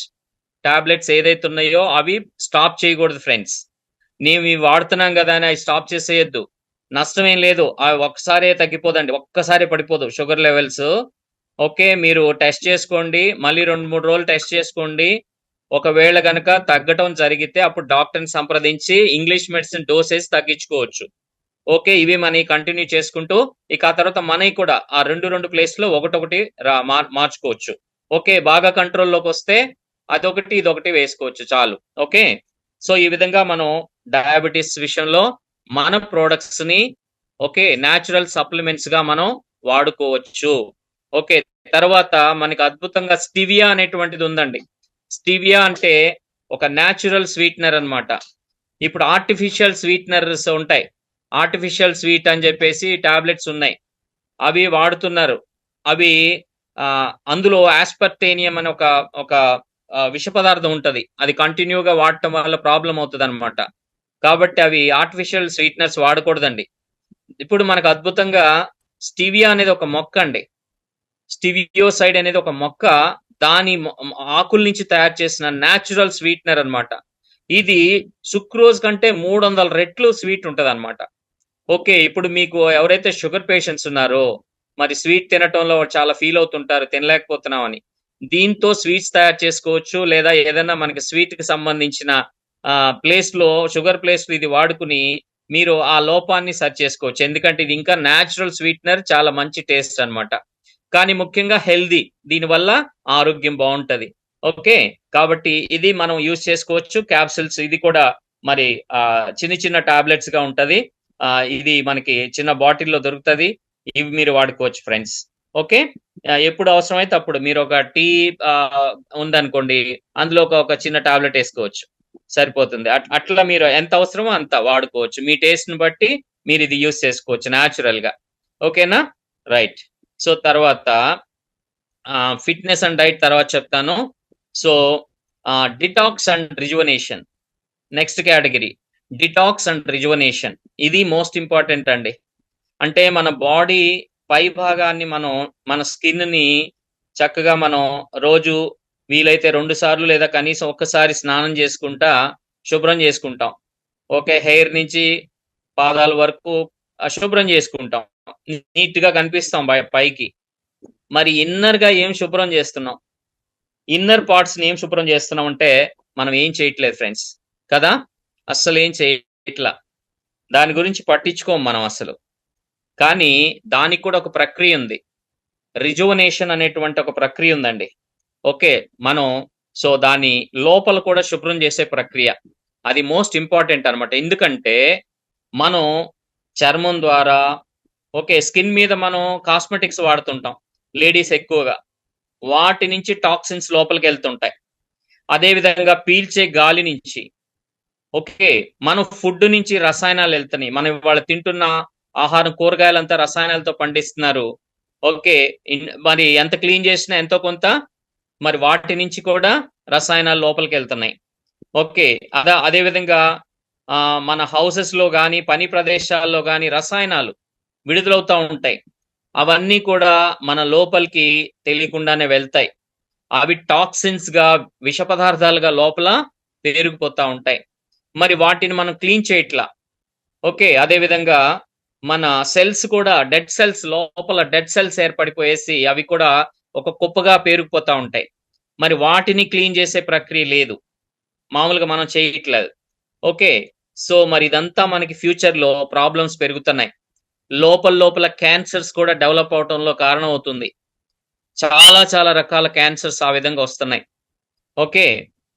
టాబ్లెట్స్ ఏదైతే ఉన్నాయో అవి స్టాప్ చేయకూడదు ఫ్రెండ్స్. ఇవి వాడుతున్నాం గదా అని అయి స్టాప్ చేసేయొద్దు. నష్టమేం లేదు. ఒక్కసారే తగ్గిపోదండి. ఒక్కసారే పడిపోదు షుగర్ లెవెల్స్. ఓకే. మీరు టెస్ట్ చేసుకోండి. మళ్ళీ 2, 3 రోజులు టెస్ట్ చేసుకోండి. ఒకవేళ గనక తగ్గటం జరిగితే అప్పుడు డాక్టర్ని సంప్రదించి ఇంగ్లీష్ మెడిసిన్ డోసేజ్ తగ్గించుకోవచ్చు. ఓకే. ఇవి మనయి కంటిన్యూ చేసుకుంటూ ఇక ఆ తర్వాత మనయి కూడా ఆ 2 ప్లేస్‌లో ఒకటొకటి మార్చుకోవచ్చు. ఓకే. బాగా కంట్రోల్‌లోకొస్తే అదొకటి, ఇదొకటి వేసుకోవచ్చు చాలు. ఓకే. సో, ఈ విధంగా మనం డయాబెటిస్ విషయంలో మన ప్రొడక్ట్స్‌ని ఓకే. నేచురల్ సప్లిమెంట్స్‌గా మనం వాడుకోవచ్చు. ఓకే. తర్వాత మనకి అద్భుతంగా స్టివియా అనేటువంటిది ఉందండి. స్టివియా అంటే ఒక నేచురల్ స్వీటనర్ అన్నమాట. ఇప్పుడు ఆర్టిఫిషియల్ స్వీటనర్స్ ఉంటాయి. ఆర్టిఫిషియల్ స్వీట్ అని జెప్పేసి టాబ్లెట్స్ ఉన్నాయి. అవి వాడుతున్నారు. అవి అందులో ఆస్పర్టేనియం అని ఒక ఒక విష పదార్థం ఉంటది. అది కంటిన్యూగా వాడటం వల్ల ప్రాబ్లమ్ అవుతదనమాట. కాబట్టి అవి ఆర్టిఫిషియల్ స్వీటనర్స్ వాడకూడదండి. ఇప్పుడు మనకు అద్భుతంగా స్టివియా అనేది ఒక మొక్కండి. స్టివియోసైడ్ అనేది ఒక మొక్క. దాని ఆకుల నుంచి తయారు చేసిన నేచురల్ స్వీటనర్ అన్నమాట. ఇది సుక్రోజ్ కంటే 300 రెట్లు స్వీట్ ఉంటదన్నమాట. ఓకే. ఇప్పుడు మీకు ఎవరైతే షుగర్ పేషెంట్స్ ఉన్నారో, మరి స్వీట్ తినటంలో చాలా ఫీల్ అవుతుంటారు తినలేకపోతున్నామని. దీంతో స్వీట్స్ తయారు చేసుకోవచ్చు. లేదా ఏదన్నా మనకి స్వీట్‌కి సంబంధించిన ప్లేస్‌లో షుగర్ ప్లేస్‌లో ఇది వాడుకొని మీరు ఆ లోపాన్ని సరి చేసుకోవచ్చు. ఎందుకంటే ఇది ఇంకా నేచురల్ స్వీటనర్ చాలా మంచి టేస్ట్ అన్నమాట. కానీ ముఖ్యంగా హెల్తీ. దీనివల్ల ఆరోగ్యం బావుంటది. ఓకే. కాబట్టి ఇది మనం యూజ్ చేసుకోవచ్చు. క్యాప్సూల్స్ ఇది కూడా మరి చిన్న చిన్న టాబ్లెట్స్‌గా ఉంటది. ఇది మనకి చిన్న బాటిల్‌లో దొరుకుతది. ఇవి మీరు వాడుకోవచ్చు ఫ్రెండ్స్. ఓకే. ఎప్పుడు అవసరమైతే అప్పుడు మీరొక టీ ఉందనుకోండి. అందులో ఒక చిన్న టాబ్లెట్ ఏసుకోవచ్చు. సరిపోతుంది. అట్లా మీరు ఎంత అవసరమో అంత వాడుకోవచ్చు. మీ టేస్ట్‌ని బట్టి మీరిది యూజ్ చేసుకోవచ్చు నేచురల్‌గా. ఓకేనా? రైట్. సో, తర్వాత ఫిట్‌నెస్ అండ్ డైట్ తర్వాత చెప్తాను. So, detox and rejuvenation next category. Detox and rejuvenation ఇది మోస్ట్ ఇంపార్టెంట్ అండి. అంటే మన బాడీ పై భాగాన్ని మన స్కిన్‌ని చక్కగా మనం రోజు వీలైతే 2 సార్లు లేదా కనీసం ఒక్కసారి స్నానం చేసుకుంటా శుభ్రం చేసుకుంటాం. ఓకే. హెయిర్ నుంచి పాదాల వరకు శుభ్రం చేసుకుంటాం. నీట్‌గా కనిపిస్తాం పైకి. మరి ఇన్నర్‌గా ఏం శుభ్రం చేస్తున్నాం? ఇన్నర్ పార్ట్స్‌ని ఏం శుభ్రం చేస్తున్నాం అంటే మనం ఏం చేయట్లేదు ఫ్రెండ్స్. కదా! అస్సలేం చేయట్లా. దాని గురించి పట్టించుకోము మనం అసలు. కానీ దానికి కూడా ఒక ప్రక్రియ ఉంది. రిజువనేషన్ అనేటువంటి ఒక ప్రక్రియ ఉందండి. ఓకే. మనం దాని లోపల కూడా శుభ్రం చేసే ప్రక్రియ. అది మోస్ట్ ఇంపార్టెంట్ అన్నమాట. ఎందుకంటే మనం చర్మం ద్వారా ఓకే. స్కిన్ మీద మనం కాస్మెటిక్స్ వాడుతుంటాం. లేడీస్ ఎక్కువగా. వాటి నుంచి టాక్సిన్స్ లోపలికెళ్తుంటాయి. అదే విధంగా పీల్చే గాలి నుంచి ఓకే. మనం ఫుడ్ నుంచి రసాయనాలెళ్తున్నాయి. మనం ఇవాళ తింటున్న ఆహారం కూరగాయలంతా రసాయనాలతో పండిస్తున్నారు. ఓకే. మరి ఎంత క్లీన్ చేసినా ఎంతో కొంత మరి వాటి నుంచి కూడా రసాయనాలు లోపలికెళ్తున్నాయి. ఓకే. అదే విధంగా మన హౌసెస్‌లో గాని, పని ప్రదేశాల్లో గాని రసాయనాలు విడుదలవుతా ఉంటాయి. అవన్నీ కూడా మన లోపలికి తెలియకుండానే వెళ్తాయి. అవి టాక్సిన్స్‌గా విష పదార్థాలుగా లోపల పేరుకుపోతా ఉంటాయి. మరి వాటిని మనం క్లీన్ చేయట్లా. ఓకే. అదే విధంగా మన సెల్స్ కూడా డెడ్ సెల్స్ లోపల డెడ్ సెల్స్ ఏర్పడిపోయేసి అవి కూడా ఒక కుప్పగా పేరుకుపోతా ఉంటాయి. మరి వాటిని క్లీన్ చేసే ప్రక్రియ లేదు. మామూలుగా మనం చేయట్లేదు. ఓకే. సో, మరి ఇదంతా మనకి ఫ్యూచర్‌లో ప్రాబ్లమ్స్ పెరుగుతున్నాయి. లోపల క్యాన్సర్స్ కూడా డెవలప్ అవ్వటంలో కారణం అవుతుంది. చాలా రకాల క్యాన్సర్స్ ఆ విధంగా వస్తున్నాయి. ఓకే.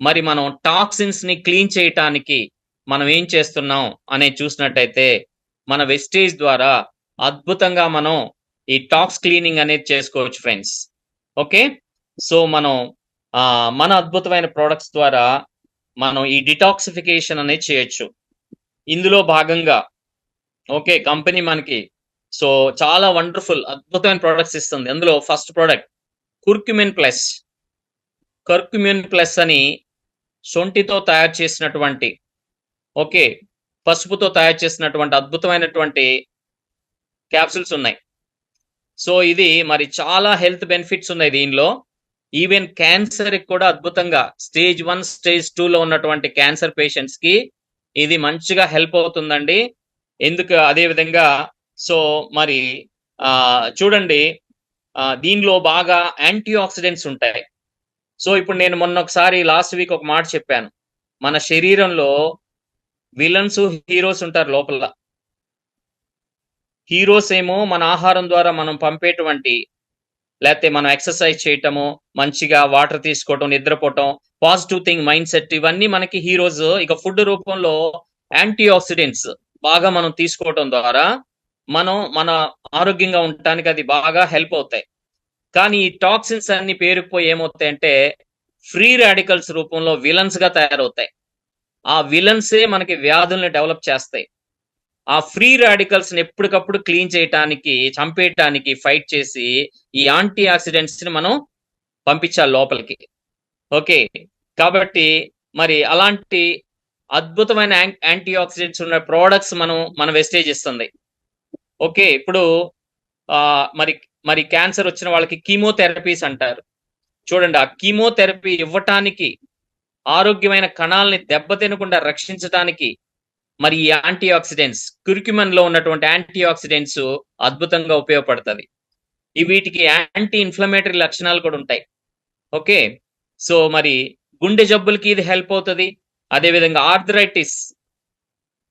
మరి మనం టాక్సిన్స్‌ని క్లీన్ చేయటానికి మనం ఏం చేస్తున్నాం అనేది చూసినట్టయితే, మన వెస్టేజ్ ద్వారా అద్భుతంగా మనం ఈ టాక్స్ క్లీనింగ్ అనేది చేసుకోవచ్చు ఫ్రెండ్స్. ఓకే. సో, మనం మన అద్భుతమైన ప్రొడక్ట్స్ ద్వారా మనం ఈ డిటాక్సిఫికేషన్ అనేది చేయొచ్చు. ఇందులో భాగంగా ఓకే. కంపెనీ మనకి చాలా వండర్‌ఫుల్ అద్భుతమైన ప్రొడక్ట్స్ ఇస్తుంది. అందులో first product curcumin plus. Curcumin plus అని శొంఠితో తయారు చేసినటువంటి ఓకే. పసుపుతో తయారు చేసినటువంటి అద్భుతమైనటువంటి క్యాప్సూల్స్ ఉన్నాయి. ఇది మరి చాలా హెల్త్ బెనిఫిట్స్ ఉన్నాయి దీనిలో. ఈవెన్ క్యాన్సర్‌కి కూడా అద్భుతంగా స్టేజ్ 1, స్టేజ్ 2లో ఉన్నటువంటి క్యాన్సర్ పేషెంట్స్‌కి ఇది మంచిగా హెల్ప్ అవుతుందండి. అదే విధంగా మరి చూడండి దీనిలో బాగా యాంటీ ఆక్సిడెంట్స్ ఉంటాయి. సో ఇప్పుడు నేను మొన్న ఒకసారి లాస్ట్ వీక్ ఒక మాట చెప్పాను. మన శరీరంలో విలన్స్, హీరోస్ ఉంటారు లోపల. హీరోస్ ఏమో మన ఆహారం ద్వారా మనం పంపేటువంటి, లేకపోతే మనం ఎక్సర్సైజ్ చేయటము, మంచిగా వాటర్ తీసుకోవటం, నిద్రపోవటం, పాజిటివ్ థింగ్ మైండ్ సెట్, ఇవన్నీ మనకి హీరోస్. ఇక ఫుడ్ రూపంలో యాంటీ ఆక్సిడెంట్స్ బాగా మనం తీసుకోవటం ద్వారా మనం మన ఆరోగ్యంగా ఉండటానికి అది బాగా హెల్ప్ అవుతాయి. కానీ ఈ టాక్సిన్స్ అన్ని పేరుకుపోయి ఏమవుతాయంటే ఫ్రీ రాడికల్స్ రూపంలో విలన్స్ గా తయారవుతాయి. ఆ విలన్సే మనకి వ్యాధుల్ని డెవలప్ చేస్తాయి. ఆ ఫ్రీ రాడికల్స్ ని ఎప్పటికప్పుడు క్లీన్ చేయటానికి, చంపేయటానికి ఫైట్ చేసి ఈ యాంటీ ఆక్సిడెంట్స్ ని మనం పంపించాలి లోపలికి. ఓకే, కాబట్టి మరి అలాంటి అద్భుతమైన యాంటీ ఆక్సిడెంట్స్ ఉన్న ప్రోడక్ట్స్ మన వెస్టేజ్ ఇస్తుంది. ఓకే, ఇప్పుడు మరి మరి క్యాన్సర్ వచ్చిన వాళ్ళకి కీమోథెరపీస్ అంటారు. చూడండి, ఆ కీమోథెరపీ ఇవ్వటానికి, ఆరోగ్యమైన కణాలని దెబ్బతినకుండా రక్షించడానికి మరి ఈ యాంటీ ఆక్సిడెంట్స్, క్యూర్క్యుమిన్ లో ఉన్నటువంటి యాంటీ ఆక్సిడెంట్స్ అద్భుతంగా ఉపయోగపడుతుంది. వీటికి యాంటీ ఇన్ఫ్లమేటరీ లక్షణాలు కూడా ఉంటాయి. ఓకే, సో మరి గుండె జబ్బులకి ఇది హెల్ప్ అవుతుంది. అదేవిధంగా ఆర్థరైటిస్,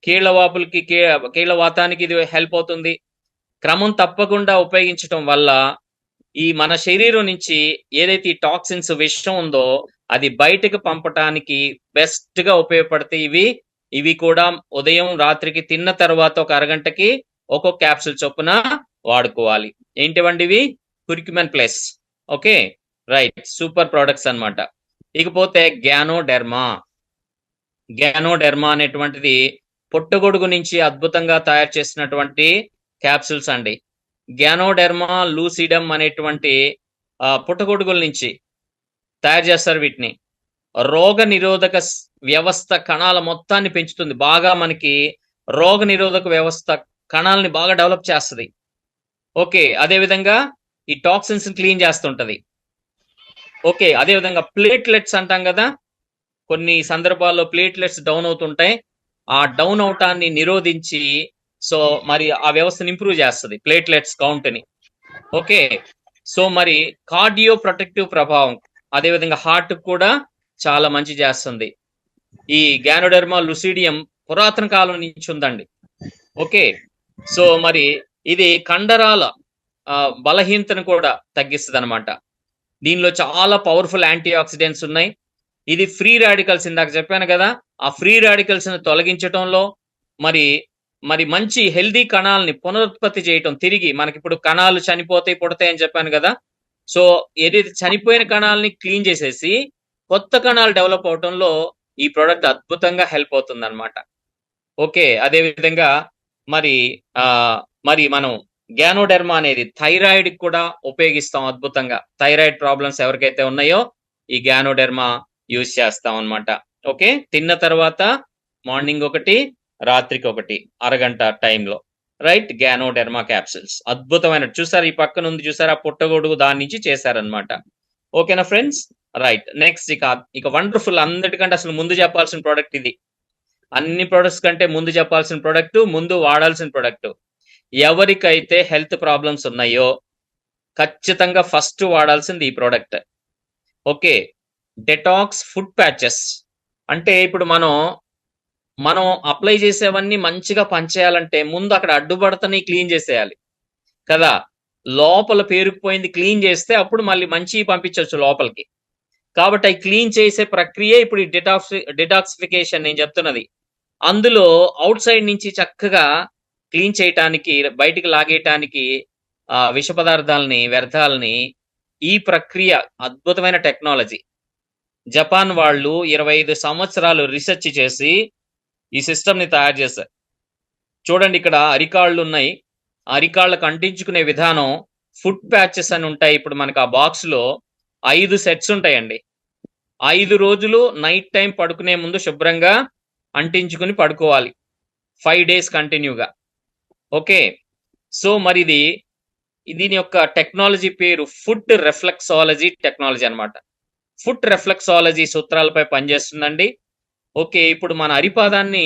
కీళ్ళవాపులకి, కీళ్ళవాతానికి ఇది హెల్ప్ అవుతుంది. క్రమం తప్పకుండా ఉపయోగించడం వల్ల ఈ మన శరీరం నుంచి ఏదైతే ఈ టాక్సిన్స్, విషం ఉందో అది బయటకు పంపటానికి బెస్ట్ గా ఉపయోగపడతాయి. ఇవి కూడా ఉదయం రాత్రికి తిన్న తర్వాత ఒక అరగంటకి ఒక్కొక్క క్యాప్సూల్ చొప్పున వాడుకోవాలి. ఏంటివండి ఇవి? Curcumin plus. Okay, right, super products అన్నమాట. ఇకపోతే గ్యానోడెర్మా. గ్యానోడెర్మా అనేటువంటిది పుట్టగొడుగు నుంచి అద్భుతంగా తయారు చేసినటువంటి క్యాప్సూల్స్ అండి. గ్యానోడెర్మా లూసిడమ్ అనేటువంటి పుట్టగొడుగుల నుంచి తయారు చేస్తారు వీటిని. రోగ నిరోధక వ్యవస్థ కణాల మొత్తాన్ని పెంచుతుంది. బాగా మనకి రోగ నిరోధక వ్యవస్థ కణాలని బాగా డెవలప్ చేస్తుంది. ఓకే, అదేవిధంగా ఈ టాక్సిన్స్ క్లీన్ చేస్తుంటది. ఓకే, అదేవిధంగా ప్లేట్లెట్స్ అంటాం కదా, కొన్ని సందర్భాల్లో ప్లేట్లెట్స్ డౌన్ అవుతుంటాయి. ఆ డౌన్ అవటాన్ని నిరోధించి సో మరి ఆ వ్యవస్థను ఇంప్రూవ్ చేస్తుంది, ప్లేట్లెట్స్ కౌంట్ ని. ఓకే, సో మరి కార్డియో ప్రొటెక్టివ్ ప్రభావం, అదేవిధంగా హార్ట్ కూడా చాలా మంచి చేస్తుంది. ఈ గ్యానోడెర్మా లుసిడియం పురాతన కాలం నుంచి ఉందండి. ఓకే, సో మరి ఇది కండరాల బలహీనతను కూడా తగ్గిస్తుంది అనమాట. దీనిలో చాలా పవర్ఫుల్ యాంటీ ఆక్సిడెంట్స్ ఉన్నాయి. ఇది ఫ్రీ రాడికల్స్, ఇందాక చెప్పాను కదా, ఆ ఫ్రీ రాడికల్స్ ని తొలగించడంలో మరి మరి మంచి హెల్దీ కణాలని పునరుత్పత్తి చేయటం, తిరిగి మనకి ఇప్పుడు కణాలు చనిపోతాయి, పుడతాయి అని చెప్పాను కదా. సో ఏదైతే చనిపోయిన కణాలని క్లీన్ చేసేసి కొత్త కణాలు డెవలప్ అవటంలో ఈ ప్రోడక్ట్ అద్భుతంగా హెల్ప్ అవుతుంది అనమాట. ఓకే, అదే విధంగా మరి మరి మనం గ్యానోడెర్మా అనేది థైరాయిడ్ కూడా ఉపయోగిస్తాం అద్భుతంగా. థైరాయిడ్ ప్రాబ్లమ్స్ ఎవరికైతే ఉన్నాయో ఈ గ్యానోడెర్మా యూజ్ చేస్తాం అనమాట. ఓకే, తిన్న తర్వాత మార్నింగ్ ఒకటి, రాత్రికి ఒకటి, అరగంట టైంలో. రైట్, గ్యానోడెర్మా క్యాప్సిల్స్ అద్భుతమైన, చూసారు ఈ పక్కన ఉంది చూసారా పుట్టగొడుగు, దాని నుంచి చేశారనమాట. ఓకేనా ఫ్రెండ్స్? రైట్, నెక్స్ట్ ఇక వండర్ఫుల్, అందరికంటే అసలు ముందు చెప్పాల్సిన ప్రోడక్ట్ ఇది. అన్ని ప్రొడక్ట్స్ కంటే ముందు చెప్పాల్సిన ప్రోడక్ట్, ముందు వాడాల్సిన ప్రోడక్ట్. ఎవరికైతే హెల్త్ ప్రాబ్లమ్స్ ఉన్నాయో ఖచ్చితంగా ఫస్ట్ వాడాల్సింది ఈ product. Okay, detox food patches. అంటే ఇప్పుడు మనం అప్లై చేసేవన్నీ మంచిగా పనిచేయాలంటే ముందు అక్కడ అడ్డుపడతని క్లీన్ చేసేయాలి కదా. లోపల పేరుకుపోయింది క్లీన్ చేస్తే అప్పుడు మళ్ళీ మంచి పంపించవచ్చు లోపలికి. కాబట్టి అవి క్లీన్ చేసే ప్రక్రియ ఇప్పుడు ఈ డిటాక్సిఫికేషన్ నేను చెప్తున్నది. అందులో అవుట్ సైడ్ నుంచి చక్కగా క్లీన్ చేయటానికి, బయటికి లాగేయటానికి విష పదార్థాలని, వ్యర్థాలని, ఈ ప్రక్రియ అద్భుతమైన టెక్నాలజీ. జపాన్ వాళ్ళు 25 సంవత్సరాలు రీసెర్చ్ చేసి ఈ సిస్టమ్ ని తయారు చేశారు. చూడండి, ఇక్కడ అరికాళ్ళు ఉన్నాయి. అరికాళ్ళకు అంటించుకునే విధానం ఫుడ్ ప్యాచెస్ అని ఉంటాయి. ఇప్పుడు మనకు ఆ బాక్స్ లో 5 సెట్స్ ఉంటాయండి. 5 రోజులు నైట్ టైం పడుకునే ముందు శుభ్రంగా అంటించుకుని పడుకోవాలి, 5 days కంటిన్యూగా. ఓకే, సో మరి దీని యొక్క టెక్నాలజీ పేరు ఫుడ్ రిఫ్లెక్సాలజీ టెక్నాలజీ అనమాట. ఫుడ్ రిఫ్లెక్సాలజీ సూత్రాలపై పనిచేస్తుందండి. ఓకే, ఇప్పుడు మన అరిపాదాన్ని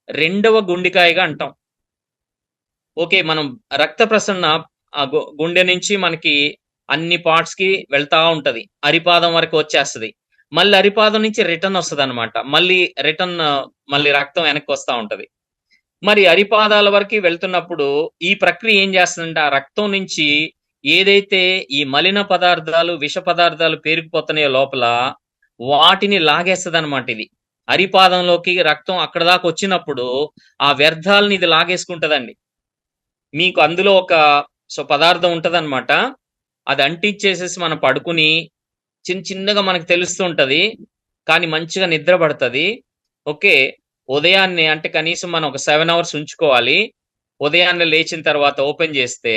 2వ గుండెకాయగా అంటాం. ఓకే, మనం రక్త ప్రసరణ గుండె నుంచి మనకి అన్ని పార్ట్స్ కి వెళ్తా ఉంటది, అరిపాదం వరకు వచ్చేస్తుంది. మళ్ళీ అరిపాదం నుంచి రిటర్న్ వస్తదనమాట. మళ్ళీ రక్తం వెనక్కి వస్తా ఉంటది. మరి అరిపాదాల వరకి వెళ్తున్నప్పుడు ఈ ప్రక్రియ ఏం చేస్తుందంటే, ఆ రక్తం నుంచి ఏదైతే ఈ మలిన పదార్థాలు, విష పదార్థాలు పేరుకుపోతున్నాయో లోపల, వాటిని లాగేస్తదనమాట ఇది. అరిపాదంలోకి రక్తం అక్కడ దాకా వచ్చినప్పుడు, ఆ వ్యర్థాలని ఇది లాగేసుకుంటదండి. మీకు అందులో ఒక పదార్థం ఉంటదనమాట. అది అంటించేసేసి మనం పడుకుని, చిన్నగా మనకు తెలుస్తూ ఉంటది. కానీ మంచిగా నిద్ర పడతది. ఓకే. ఉదయాన్నే అంటే కనీసం మనం ఒక 7 అవర్స్ ఉంచుకోవాలి. ఉదయాన్నే లేచిన తర్వాత ఓపెన్ చేస్తే,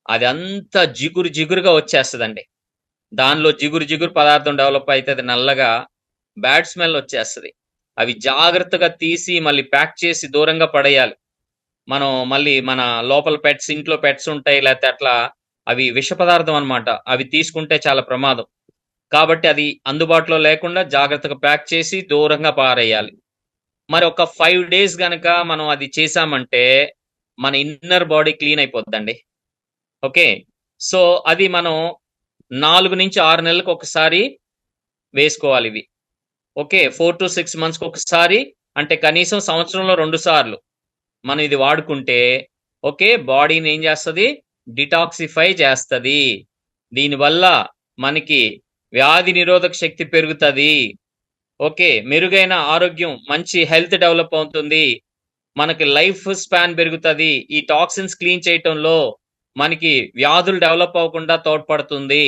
అదంతా జిగురుగా వచ్చేస్తదండి. దానిలో జిగురు పదార్థం డెవలప్ అయితది నల్లగా. బ్యాడ్ స్మెల్ వచ్చేస్తది. అవి జాగ్రత్తగా తీసి మళ్ళీ ప్యాక్ చేసి దూరంగా పడేయాలి. మనం మళ్ళీ మన లోపల ఇంట్లో పెట్స్ ఉంటాయి. లేతే అట్లా అవి విష పదార్థం అన్నమాట. అవి తీసుకుంటే చాలా ప్రమాదం. కాబట్టి అది అందుబాటులో లేకుండా జాగ్రత్తగా ప్యాక్ చేసి దూరంగా పారేయాలి. మరి ఒక 5 డేస్ గనక మనం అది చేశామంటే, మన ఇన్నర్ బాడీ క్లీన్ అయిపోద్దండి. ఓకే. సో, అది మనం 4-6 నెలలకు ఒకసారి వేసుకోవాలివి. ఓకే. 4-6 మంత్స్‌కి ఒకసారి అంటే కనీసం సంవత్సరంలో 2 సార్లు మనం ఇది వాడుకుంటే, ఓకే. బాడీని ఏం చేస్తది? డిటాక్సిఫై చేస్తది. దీనివల్ల మనకి వ్యాధి నిరోధక శక్తి పెరుగుతది. ఓకే. మెరుగైన ఆరోగ్యం, మంచి హెల్త్ డెవలప్ అవుతుంది. మనకి లైఫ్ స్పాన్ పెరుగుతది. ఈ టాక్సిన్స్ క్లీన్ చేయటంలో మనకి వ్యాధులు డెవలప్ అవ్వకుండా తోడ్పడుతుంది.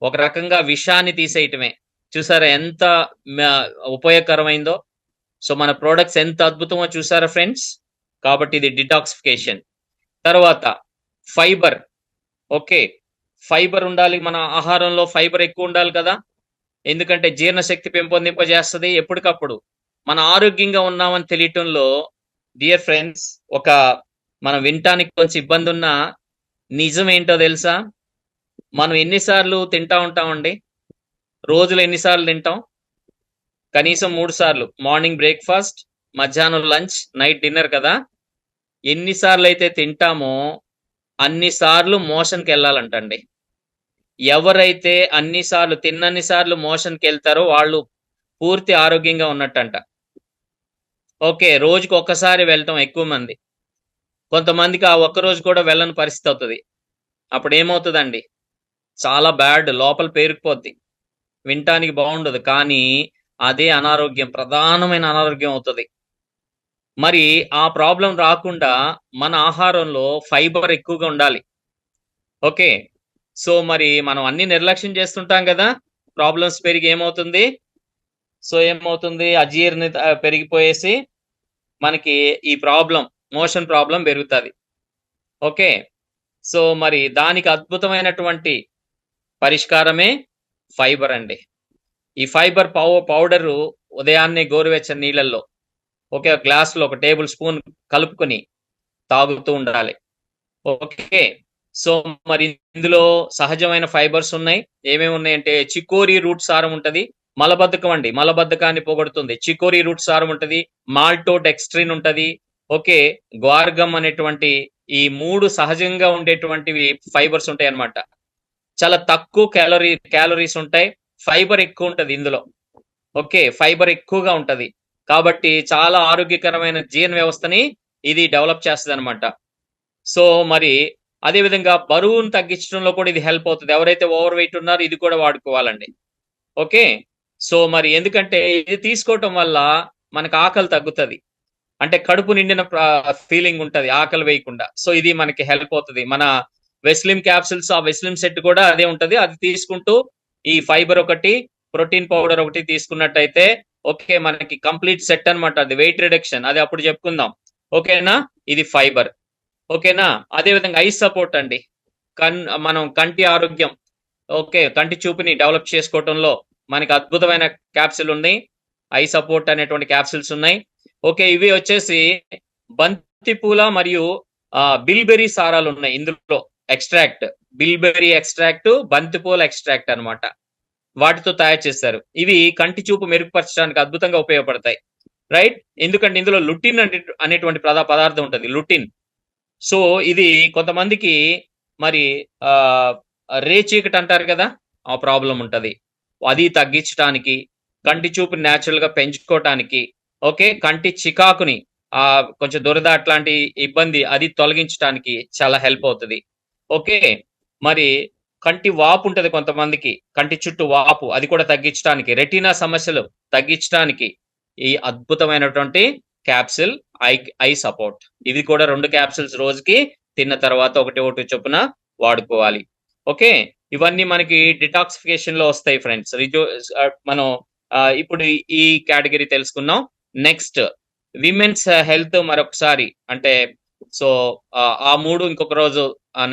ఒక రకంగా విషాన్ని తీసేయటమే. చూసారా ఎంత మ ఉపయోగకరమైందో? సో, మన ప్రొడక్ట్స్ ఎంత అద్భుతమో చూసారా ఫ్రెండ్స్? కాబట్టి ఇది డిటాక్సిఫికేషన్. తర్వాత ఫైబర్. ఓకే. ఫైబర్ ఉండాలి. మన ఆహారంలో ఫైబర్ ఎక్కువ ఉండాలి కదా! ఎందుకంటే జీర్ణశక్తి పెంపొందింపజేస్తది ఎప్పటికప్పుడు. మనం ఆరోగ్యంగా ఉన్నామని తెలియటంలో డియర్ ఫ్రెండ్స్ మనం వినటానికి కొంచెం ఇబ్బందున్నా నిజమేంటో తెలుసా? మనం ఎన్ని సార్లు తింటా ఉంటామండి? రోజులో ఎన్ని సార్లు తింటాం? కనీసం 3 సార్లు. మార్నింగ్ బ్రేక్‌ఫాస్ట్, మధ్యాహ్నం లంచ్, నైట్ డిన్నర్ కదా! ఎన్ని సార్లయితే తింటామో అన్ని సార్లు మోషన్‌కెళ్ళాలంటండి. ఎవరైతే తిన్నన్ని సార్లు మోషన్‌కెళ్తారో వాళ్ళు పూర్తి ఆరోగ్యంగా ఉన్నట్టంట. ఓకే. రోజుకి ఒక్కసారి వెళ్ళటం ఎక్కువ మంది. కొంతమందికి ఆ ఒక్క రోజు కూడా వెళ్ళని పరిస్థితవుతది. అప్పుడేమవుతదండి? చాలా బ్యాడ్ లోపల పేరుకుపోద్ది. వినటానికి బావుండదు. కానీ అదే ప్రధానమైన అనారోగ్యం అవుతది. మరి ఆ ప్రాబ్లమ్ రాకుండా మన ఆహారంలో ఫైబర్ ఎక్కువగా ఉండాలి. ఓకే. సో, మరి మనం అన్నీ నిర్లక్ష్యం చేస్తుంటాం గదా! ప్రాబ్లమ్స్ పెరిగి ఏమవుతుంది? అజీర్ణత పెరిగిపోయేసి మనకి ఈ మోషన్ ప్రాబ్లమ్ పెరుగుతది. ఓకే. సో, మరి దానికి అద్భుతమైనటువంటి పరిష్కారమే ఫైబర్ అండి. ఈ ఫైబర్ పౌడరు ఉదయాన్నే గోరువెచ్చని నీళ్ళల్లో ఒక గ్లాస్‌లో ఒక టేబుల్ స్పూన్ కలుపుకొని తాగుతూ ఉండాలి. ఓకే. సో, మరి ఇందులో సహజమైన ఫైబర్స్ ఉన్నాయి. ఏమేమి ఉన్నాయంటే చికోరీ రూట్ సారం ఉంటది. మలబద్ధకం అండి. మలబద్ధకాన్ని పోగొడుతుంది. చికోరీ రూట్ సారం ఉంటది. మాల్టోడెక్స్ట్రిన్ ఉంటది. ఓకే. గ్వార్గమ్ అనేటువంటి ఈ 3 సహజంగా ఉండేటువంటివి ఫైబర్స్ ఉంటాయన్నమాట. చాలా తక్కువ క్యాలరీస్ ఉంటాయి. ఫైబర్ ఎక్కువుంటది ఇందులో. ఓకే. ఫైబర్ ఎక్కువగా ఉంటది. కాబట్టి చాలా ఆరోగ్యకరమైన జీర్ణ వ్యవస్థని ఇది డెవలప్ చేస్తదనమాట. సో, మరి అదే విధంగా బరువును తగ్గించడంలో కూడా ఇది హెల్ప్ అవుతది. ఎవరైతే ఓవర్ వెయిట్ ఉన్నారో ఇది కూడా వాడుకోవాలండి. ఓకే. సో, మరి ఎందుకంటే ఇది తీసుకోవటం వల్ల మనకు ఆకలి తగ్గుతది. అంటే కడుపు నిండిన ఫీలింగ్ ఉంటది. ఆకలి వేయకుండా. సో, ఇది మనకి హెల్ప్ అవుతది. మన వెస్లిమ్ క్యాప్సూల్స్, ఆ వెస్లిమ్ సెట్ కూడా అదే ఉంటది. అది తీసుకుంటూ ఈ ఫైబర్ ఒకటి, ప్రోటీన్ పౌడర్ ఒకటి తీసుకున్నట్టయితే ఓకే. మనకి కంప్లీట్ సెట్ అన్నమాట. అది వెయిట్ రిడక్షన్. అది అప్పుడు చెప్పుకుందాం. ఓకేనా? ఇది ఫైబర్. ఓకేనా? అదే విధంగా ఐ సపోర్ట్ అండి. మనం కంటి ఆరోగ్యం ఓకే. కంటి చూపుని డెవలప్ చేసుకోవటంలో మనకి అద్భుతమైన క్యాప్సూల్ ఉన్నాయి. ఐ సపోర్ట్ అనేటువంటి క్యాప్సూల్స్ ఉన్నాయి. ఓకే. ఇవి వచ్చేసి బంతిపూల మరియు బిల్బెర్రీ సారాలున్నాయి ఇందులో ఎక్స్‌ట్రాక్ట్. బిల్బెర్రీ ఎక్స్‌ట్రాక్ట్, బంతిపూల ఎక్స్‌ట్రాక్ట్ అన్నమాట. వాటితో తయారు చేశారు. ఇవి కంటి చూపు మెరుగుపరచడానికి అద్భుతంగా ఉపయోగపడతాయి. రైట్? ఎందుకంటే ఇందులో లుటిన్ అనేటువంటి పదార్థం ఉంటది. లుటిన్. సో, ఇది కొంతమందికి మరి రేచీకటి అంటారు కదా! ఆ ప్రాబ్లమ్ ఉంటది. అది తగ్గించడానికి, కంటి చూపుని న్యాచురల్ గా పెంచుకోవటానికి, ఓకే, కంటి చికాకుని కొంచెం దురద అట్లాంటి ఇబ్బంది అది తొలగించడానికి చాలా హెల్ప్ అవుతుంది. ఓకే, మరి కంటి వాపు ఉంటది కొంతమందికి, కంటి చుట్టూ వాపు అది కూడా తగ్గించడానికి, రెటీనా సమస్యలు తగ్గించడానికి ఈ అద్భుతమైనటువంటి క్యాప్సిల్ ఐ ఐ సపోర్ట్. ఇది కూడా 2 క్యాప్సిల్స్ రోజుకి తిన్న తర్వాత ఒకటి చొప్పున వాడుకోవాలి. ఓకే, ఇవన్నీ మనకి డిటాక్సిఫికేషన్ లో వస్తాయి ఫ్రెండ్స్. మనం ఇప్పుడు ఈ కేటగిరీ తెలుసుకున్నాం. నెక్స్ట్ విమెన్స్ హెల్త్ మరొకసారి అంటే సో ఆ 3 ఇంకొక రోజు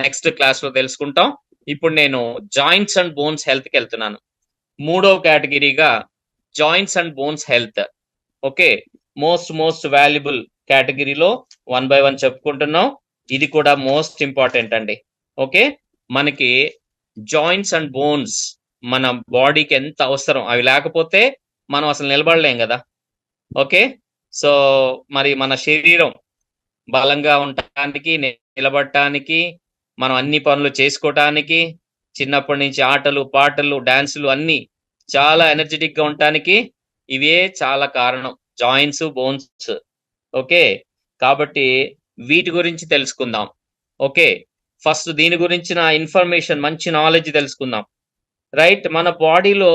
నెక్స్ట్ క్లాస్ లో తెలుసుకుంటాం. ఇప్పుడు నేను జాయింట్స్ అండ్ బోన్స్ హెల్త్ కి వెళ్తున్నాను. 3వ కేటగిరీగా joints and bones health. Okay, most valuable కేటగిరీలో 1 by 1 చెప్పుకుంటున్నాం. ఇది కూడా మోస్ట్ ఇంపార్టెంట్ అండి. ఓకే, మనకి జాయింట్స్ అండ్ బోన్స్ మన బాడీకి ఎంత అవసరం, అవి లేకపోతే మనం అసలు నిలబడలేం కదా. ఓకే, సో మరి మన శరీరం బలంగా ఉండటానికి, నిలబడటానికి, మనం అన్ని పనులు చేసుకోవటానికి, చిన్నప్పటి నుంచి ఆటలు పాటలు డాన్సులు అన్ని చాలా ఎనర్జెటిక్ గా ఉండటానికి ఇవే చాలా కారణం, జాయింట్స్ బోన్స్. ఓకే, కాబట్టి వీటి గురించి తెలుసుకుందాం. ఓకే, ఫస్ట్ దీని గురించిన ఇన్ఫర్మేషన్, మంచి నాలెడ్జ్ తెలుసుకుందాం. రైట్, మన బాడీలో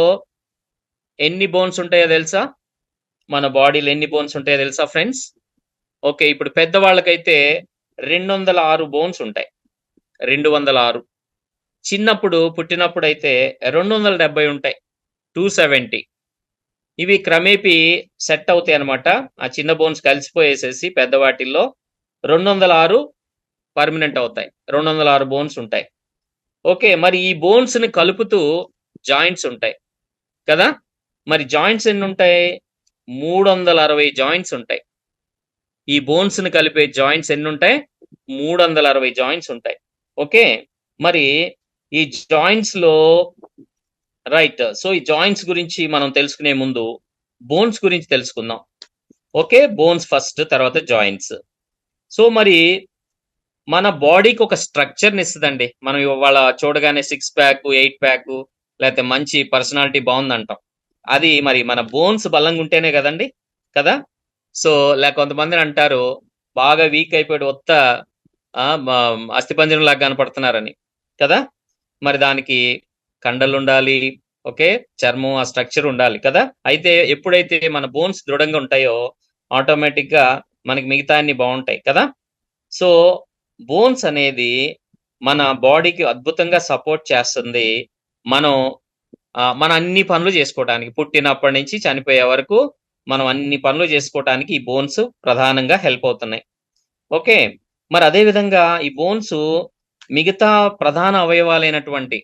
ఎన్ని బోన్స్ ఉంటాయో తెలుసా? మన బాడీలో ఎన్ని బోన్స్ ఉంటాయో తెలుసా ఫ్రెండ్స్? ఓకే, ఇప్పుడు పెద్దవాళ్ళకైతే 206 బోన్స్ ఉంటాయి. 206. చిన్నప్పుడు పుట్టినప్పుడు అయితే 270 ఉంటాయి. 270. ఇవి క్రమేపీ సెట్ అవుతాయి అనమాట. ఆ చిన్న బోన్స్ కలిసిపోయేసేసి పెద్ద వాటిల్లో 206 పర్మనెంట్ అవుతాయి. 206 బోన్స్ ఉంటాయి. ఓకే, మరి ఈ బోన్స్ ని కలుపుతూ జాయింట్స్ ఉంటాయి కదా. మరి జాయింట్స్ ఎన్ని ఉంటాయి? 360 జాయింట్స్ ఉంటాయి. ఈ బోన్స్ ని కలిపే జాయింట్స్ ఎన్ని ఉంటాయి? 360 జాయింట్స్ ఉంటాయి. ఓకే, మరి ఈ జాయింట్స్ లో రైట్, సో ఈ జాయింట్స్ గురించి మనం తెలుసుకునే ముందు బోన్స్ గురించి తెలుసుకుందాం. ఓకే, బోన్స్ ఫస్ట్, తర్వాత జాయింట్స్. సో మరి మన బాడీకి ఒక స్ట్రక్చర్ని ఇస్తుందండి. మనం ఇవాళ చూడగానే 6 ప్యాక్ 8 ప్యాక్ లేకపోతే మంచి పర్సనాలిటీ బాగుందంటాం. అది మరి మన బోన్స్ బలంగా ఉంటేనే కదండి, కదా. సో కొంతమందిని అంటారు బాగా వీక్ అయిపోయాడు, ఒత్త అస్థిపంజరం లాగా కనపడుతున్నారని కదా. మరి దానికి కండలు ఉండాలి, ఓకే, చర్మం ఆ స్ట్రక్చర్ ఉండాలి కదా. అయితే ఎప్పుడైతే మన బోన్స్ దృఢంగా ఉంటాయో ఆటోమేటిక్ గా మనకి మిగతా అన్ని బాగుంటాయి కదా. సో బోన్స్ అనేది మన బాడీకి అద్భుతంగా సపోర్ట్ చేస్తుంది. మనం మన అన్ని పనులు చేసుకోవడానికి, పుట్టినప్పటి నుంచి చనిపోయే వరకు మనం అన్ని పనులు చేసుకోవడానికి ఈ బోన్స్ ప్రధానంగా హెల్ప్ అవుతున్నాయి. ఓకే, మరి అదే విధంగా ఈ బోన్స్ మిగతా ప్రధాన అవయవాలైనటువంటి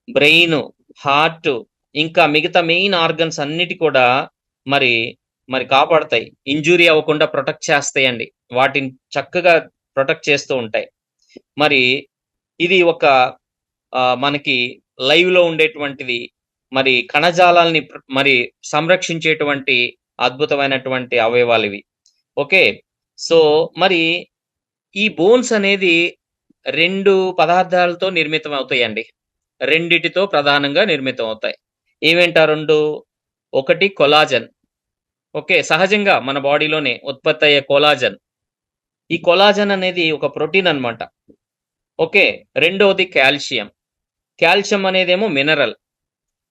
బ్రెయిన్, హార్ట్, ఇంకా మిగతా మెయిన్ ఆర్గన్స్ అన్నిటి కూడా మరి మరి కాపాడతాయి. ఇంజురీ అవ్వకుండా ప్రొటెక్ట్ చేస్తాయండి. వాటిని చక్కగా ప్రొటెక్ట్ చేస్తూ ఉంటాయి. మరి ఇది ఒక మనకి లైవ్ లో ఉండేటువంటిది. మరి కణజాలాల్ని మరి సంరక్షించేటువంటి అద్భుతమైనటువంటి అవయవాలు ఇవి. ఓకే, సో మరి ఈ బోన్స్ అనేది 2 పదార్థాలతో నిర్మితం అవుతాయండి. రెండిటితో ప్రధానంగా నిర్మితం అవుతాయి. ఏమేంటా 2? ఒకటి కొలాజన్. ఓకే, సహజంగా మన బాడీలోనే ఉత్పత్తి అయ్యే కొలాజన్. ఈ కొలాజన్ అనేది ఒక ప్రోటీన్ అన్నమాట. ఓకే, రెండవది కాల్షియం. కాల్షియం అనేదేమో మినరల్.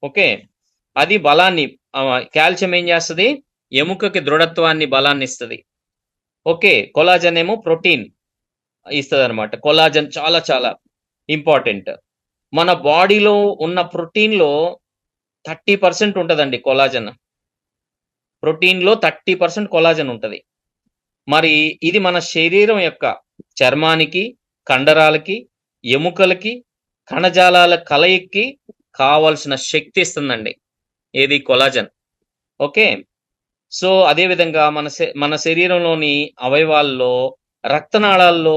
ఓకే, అది బలాన్ని, కాల్షియం ఏం చేస్తుంది? ఎముకకి దృఢత్వాన్ని, బలాన్ని ఇస్తుంది. ఓకే, కొలాజన్ ఏమో ప్రోటీన్ ఇస్తుంది అనమాట. కొలాజన్ చాలా చాలా ఇంపార్టెంట్. మన బాడీలో ఉన్న ప్రోటీన్ లో 30% ఉంటదండి కొలాజన్. ప్రోటీన్ లో 30% కొలాజన్ ఉంటది. మరి ఇది మన శరీరం యొక్క చర్మానికి, కండరాలకి, ఎముకలకి, కణజాలాల కలయికి కావలసిన శక్తి ఇస్తుందండి, ఏది? కొలాజన్. ఓకే, సో అదే విధంగా మన శరీరంలోని అవయవాల్లో, రక్తనాళాల్లో,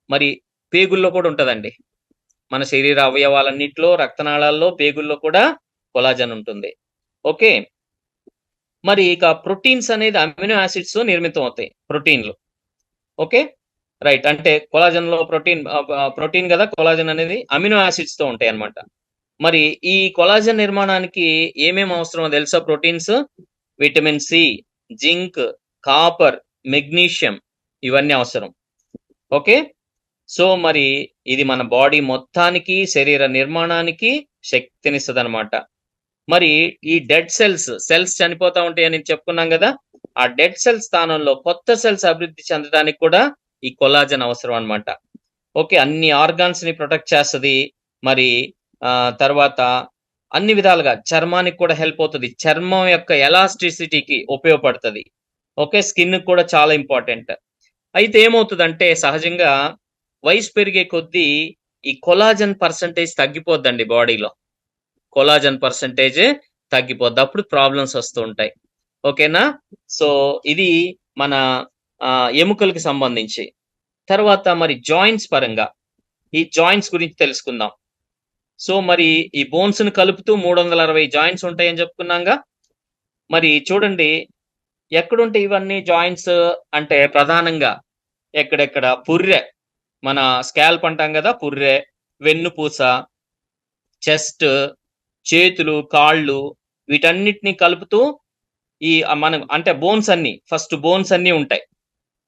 మరి పేగుల్లో కూడా ఉంటదండి. మన శరీర అవయవాలన్నిటిలో, రక్తనాళాల్లో, పేగుల్లో కూడా కొలాజన్ ఉంటుంది. ఓకే, మరి ఇక ప్రోటీన్స్ అనేది అమినో యాసిడ్స్ నిర్మితం అవుతాయి, ప్రోటీన్లు. ఓకే, రైట్, అంటే కొలాజన్ లో ప్రోటీన్ కదా, కొలాజన్ అనేది అమినో యాసిడ్స్ తో ఉంటాయి అన్నమాట. మరి ఈ కొలాజన్ నిర్మాణానికి ఏమేమి అవసరమో తెలుసా? Proteins, vitamin C, zinc, copper, magnesium ఇవన్నీ అవసరం. ఓకే. సో మరి ఇది మన బాడీ మొత్తానికి, శరీర నిర్మాణానికి శక్తినిస్తదనమాట. మరి ఈ డెడ్ సెల్స్ చనిపోతా ఉంటాయని చెప్పుకున్నాం కదా! ఆ డెడ్ సెల్స్ స్థానంలో కొత్త సెల్స్ అభివృద్ధి చెందడానికి కూడా ఈ కొలాజన్ అవసరం అన్నమాట. ఓకే. అన్ని ఆర్గాన్స్‌ని ప్రొటెక్ట్ చేస్తది. మరి తర్వాత అన్ని విధాలుగా చర్మానికి కూడా హెల్ప్ అవుతది. చర్మం యొక్క ఎలాస్టిసిటీకి ఉపయోగపడుతది. ఓకే. స్కిన్‌కి కూడా చాలా ఇంపార్టెంట్. అయితే ఏమవుతదంటే సహజంగా వయసు పెరిగే కొద్దీ ఈ కొలాజన్ పర్సెంటేజ్ తగ్గిపోద్దండి బాడీలో. కొలాజన్ పర్సెంటేజ్ తగ్గిపోద్ది. అప్పుడు ప్రాబ్లమ్స్ వస్తూ ఉంటాయి. ఓకేనా? సో, ఇది మన ఎముకలకి సంబంధించి. తర్వాత మరి జాయింట్స్ పరంగా, ఈ జాయింట్స్ గురించి తెలుసుకుందాం. సో, మరి ఈ బోన్స్‌ని కలుపుతూ 360 జాయింట్స్ ఉంటాయని చెప్పుకున్నాంగా. మరి చూడండి ఎక్కడుంటాయి ఇవన్నీ జాయింట్స్ అంటే ప్రధానంగా ఎక్కడెక్కడ పుర్రె, మన స్కాల్ప్ అంటాం గదా! పుర్రె, వెన్నుపూస, చెస్ట్, చేతులు, కాళ్ళు వీటన్నిటిని కలుపుతూ ఈ మనం అంటే బోన్స్ అన్నీ ఉంటాయి.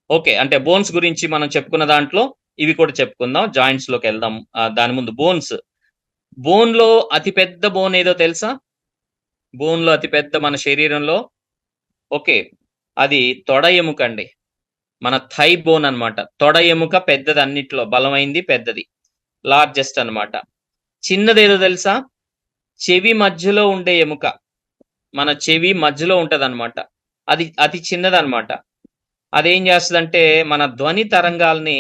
ఓకే. అంటే బోన్స్ గురించి మనం చెప్పుకున్న దాంట్లో ఇవి కూడా చెప్పుకుందాం. జాయింట్స్‌లోకెళ్దాం. దాని ముందు బోన్‌లో అతి పెద్ద బోన్ ఏదో తెలుసా? బోన్‌లో అతి పెద్ద మన శరీరంలో ఓకే. అది తొడ ఎముకండి. మన థై బోన్ అన్నమాట. తొడ ఎముక పెద్దది అన్నిట్లో బలమైంది, పెద్దది. లార్జెస్ట్ అన్నమాట. చిన్నదేదో తెలుసా? చెవి మధ్యలో ఉండే ఎముక. మన చెవి మధ్యలో ఉంటదన్నమాట. అది అతి చిన్నదన్నమాట. అదేం చేస్తదంటే మన ధ్వని తరంగాల్ని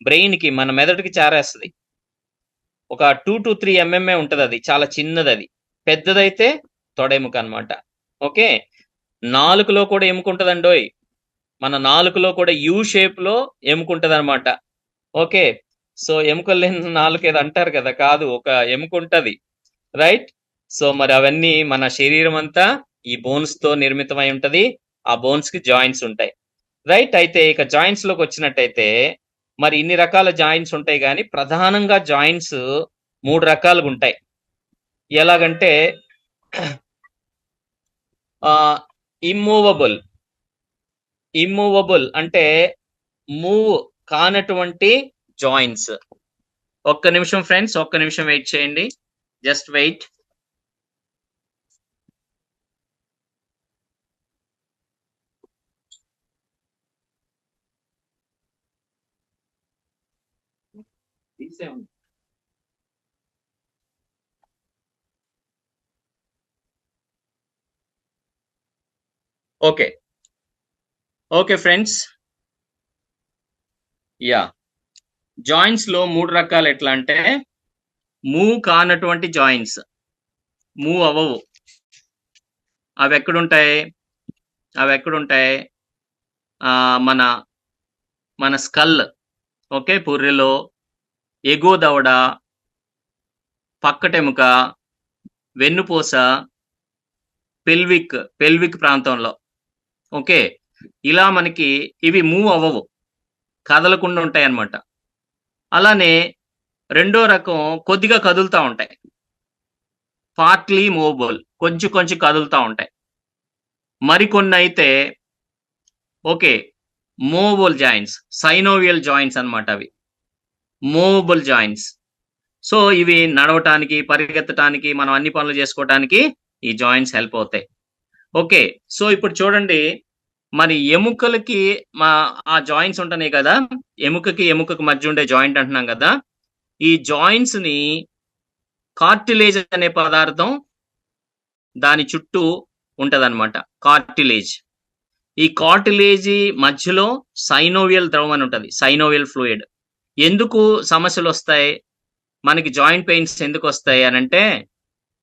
బ్రెయిన్‌కి మన మెదడుకి చేరేస్తది. ఒక 2-3 ఎంఎంఏ ఉంటదది. చాలా చిన్నదది. పెద్దదైతే తొడ ఎముక అన్నమాట. ఓకే. నాలుకలో కూడా ఎముకుంటదండోయ్! మన నాలుకలో కూడా యూ షేప్‌లో ఎముకుంటదన్నమాట. ఓకే. సో, ఎముకలు లేని నాలుక ఏదో అంటారు కదా! కాదు. ఒక ఎముకుంటది. రైట్? సో, మరి అవన్నీ మన శరీరం అంతా ఈ బోన్స్‌తో నిర్మితమై ఉంటది. ఆ బోన్స్‌కి జాయింట్స్ ఉంటాయి. రైట్. అయితే ఇక జాయింట్స్‌లోకొచ్చినట్టయితే మరి ఇన్ని రకాల జాయింట్స్ ఉంటాయి గానీ, ప్రధానంగా జాయింట్స్ 3 రకాలుగుంటాయి. ఎలాగంటే ఆహ్, ఇమ్మూవబుల్. ఇమ్మూవబుల్ అంటే మూవ్ కానటువంటి జాయింట్స్. ఒక్క నిమిషం ఫ్రెండ్స్. ఒక్క నిమిషం వెయిట్ చేయండి. Just wait. Okay. Okay friends. Yeah! జాయింట్స్‌లో 3 రకాలు ఎట్లా అంటే మూవ్ కానటువంటి జాయింట్స్. మూవ్ అవ్వవు. అవెక్కడుంటాయి? అవెక్కడుంటాయి? మన మన స్కల్ ఓకే. పుర్రెలో, ఎగువ దవడ, పక్కటెముక, వెన్నుపూస, పెల్విక్ ప్రాంతంలో. ఓకే. ఇలా మనకి ఇవి మూవ్ అవ్వవు. కదలకుండా ఉంటాయన్నమాట. అలానే రెండో రకం కొద్దిగా కదులుతా ఉంటాయి. Partly movable. కొంచెం కొంచెం కదులుతా ఉంటాయి. మరికొన్నైతే okay. Movable joints. Synovial joints అన్నమాట అవి. Movable joints. సో, ఇవి నడవటానికి, పరిగెత్తటానికి, మనం అన్ని పనులు చేసుకోవటానికి ఈ జాయింట్స్ హెల్ప్ అవుతాయి. ఓకే. సో, ఇప్పుడు చూడండి మరి ఎముకలకి మా ఆ జాయింట్స్ ఉంటున్నాయి కదా! ఎముకకి మధ్య ఉండే జాయింట్ అంటున్నాం కదా! ఈ జాయింట్స్‌ని కార్టిలేజ్ అనే పదార్థం దాని చుట్టూ ఉంటదన్నమాట. కార్టిలేజ్. ఈ కార్టిలేజి మధ్యలో సైనోవియల్ ద్రవం అని ఉంటది. Synovial fluid. ఎందుకు సమస్యలొస్తాయి? మనకి జాయింట్ పెయిన్స్ ఎందుకొస్తాయి అనంటే,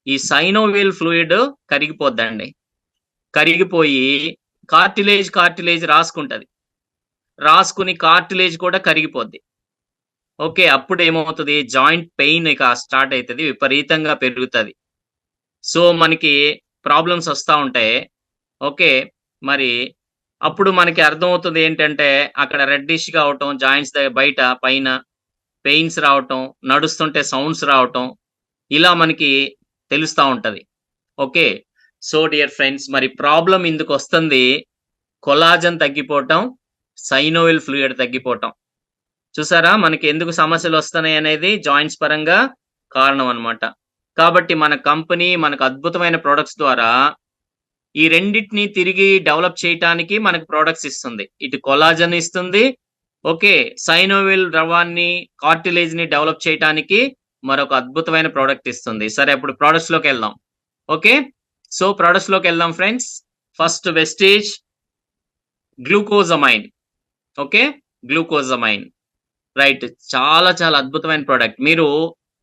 ఈ సైనోవియల్ ఫ్లూయిడ్ కరిగిపోద్దండి. కరిగిపోయి కార్టిలేజ్ రాసుకుంటది. రాసుకుని కార్టిలేజ్ కూడా కరిగిపోద్ది. ఓకే. అప్పుడేమవుతది జాయింట్ పెయిన్ ఇక స్టార్ట్ అయితది. విపరీతంగా పెరుగుతది. సో, మనకి ప్రాబ్లమ్స్ వస్తా ఉంటాయి. ఓకే. మరి అప్పుడు మనకి అర్థమవుతది ఏంటంటే, అక్కడ రెడ్డిష్‌గా అవ్వటం, జాయింట్స్ బయట పైన పెయిన్స్ రావటం, నడుస్తుంటే సౌండ్స్ రావటం. ఇలా మనకి తెలుస్తా ఉంటది. ఓకే. సో డియర్ ఫ్రెండ్స్, మరి ప్రాబ్లమ్ ఇందుకొస్తుంది. కొలాజన్ తగ్గిపోవటం, సైనోవిల్ ఫ్లూయిడ్ తగ్గిపోవటం. చూసారా మనకి ఎందుకు సమస్యలొస్తున్నాయి అనేది జాయింట్స్ పరంగా కారణం అన్నమాట. కాబట్టి మన కంపెనీ మనకు అద్భుతమైన ప్రొడక్ట్స్ ద్వారా ఈ రెండిటిని తిరిగి డెవలప్ చేయటానికి మనకు ప్రొడక్ట్స్ ఇస్తుంది. ఇటు కొలాజన్ ఇస్తుంది. ఓకే. సైనోవిల్ ద్రవాన్ని, కార్టిలేజ్‌ని డెవలప్ చేయటానికి మరొక అద్భుతమైన ప్రొడక్ట్ ఇస్తుంది. సరే ఇప్పుడు ప్రొడక్ట్స్‌లోకెళ్దాం. ఓకే. సో ప్రొడక్ట్స్‌లోకెళ్దాం friends. First Vestige glucosamine. Okay. Glucosamine. Right. చాలా చాలా అద్భుతమైన ప్రొడక్ట్. మీరు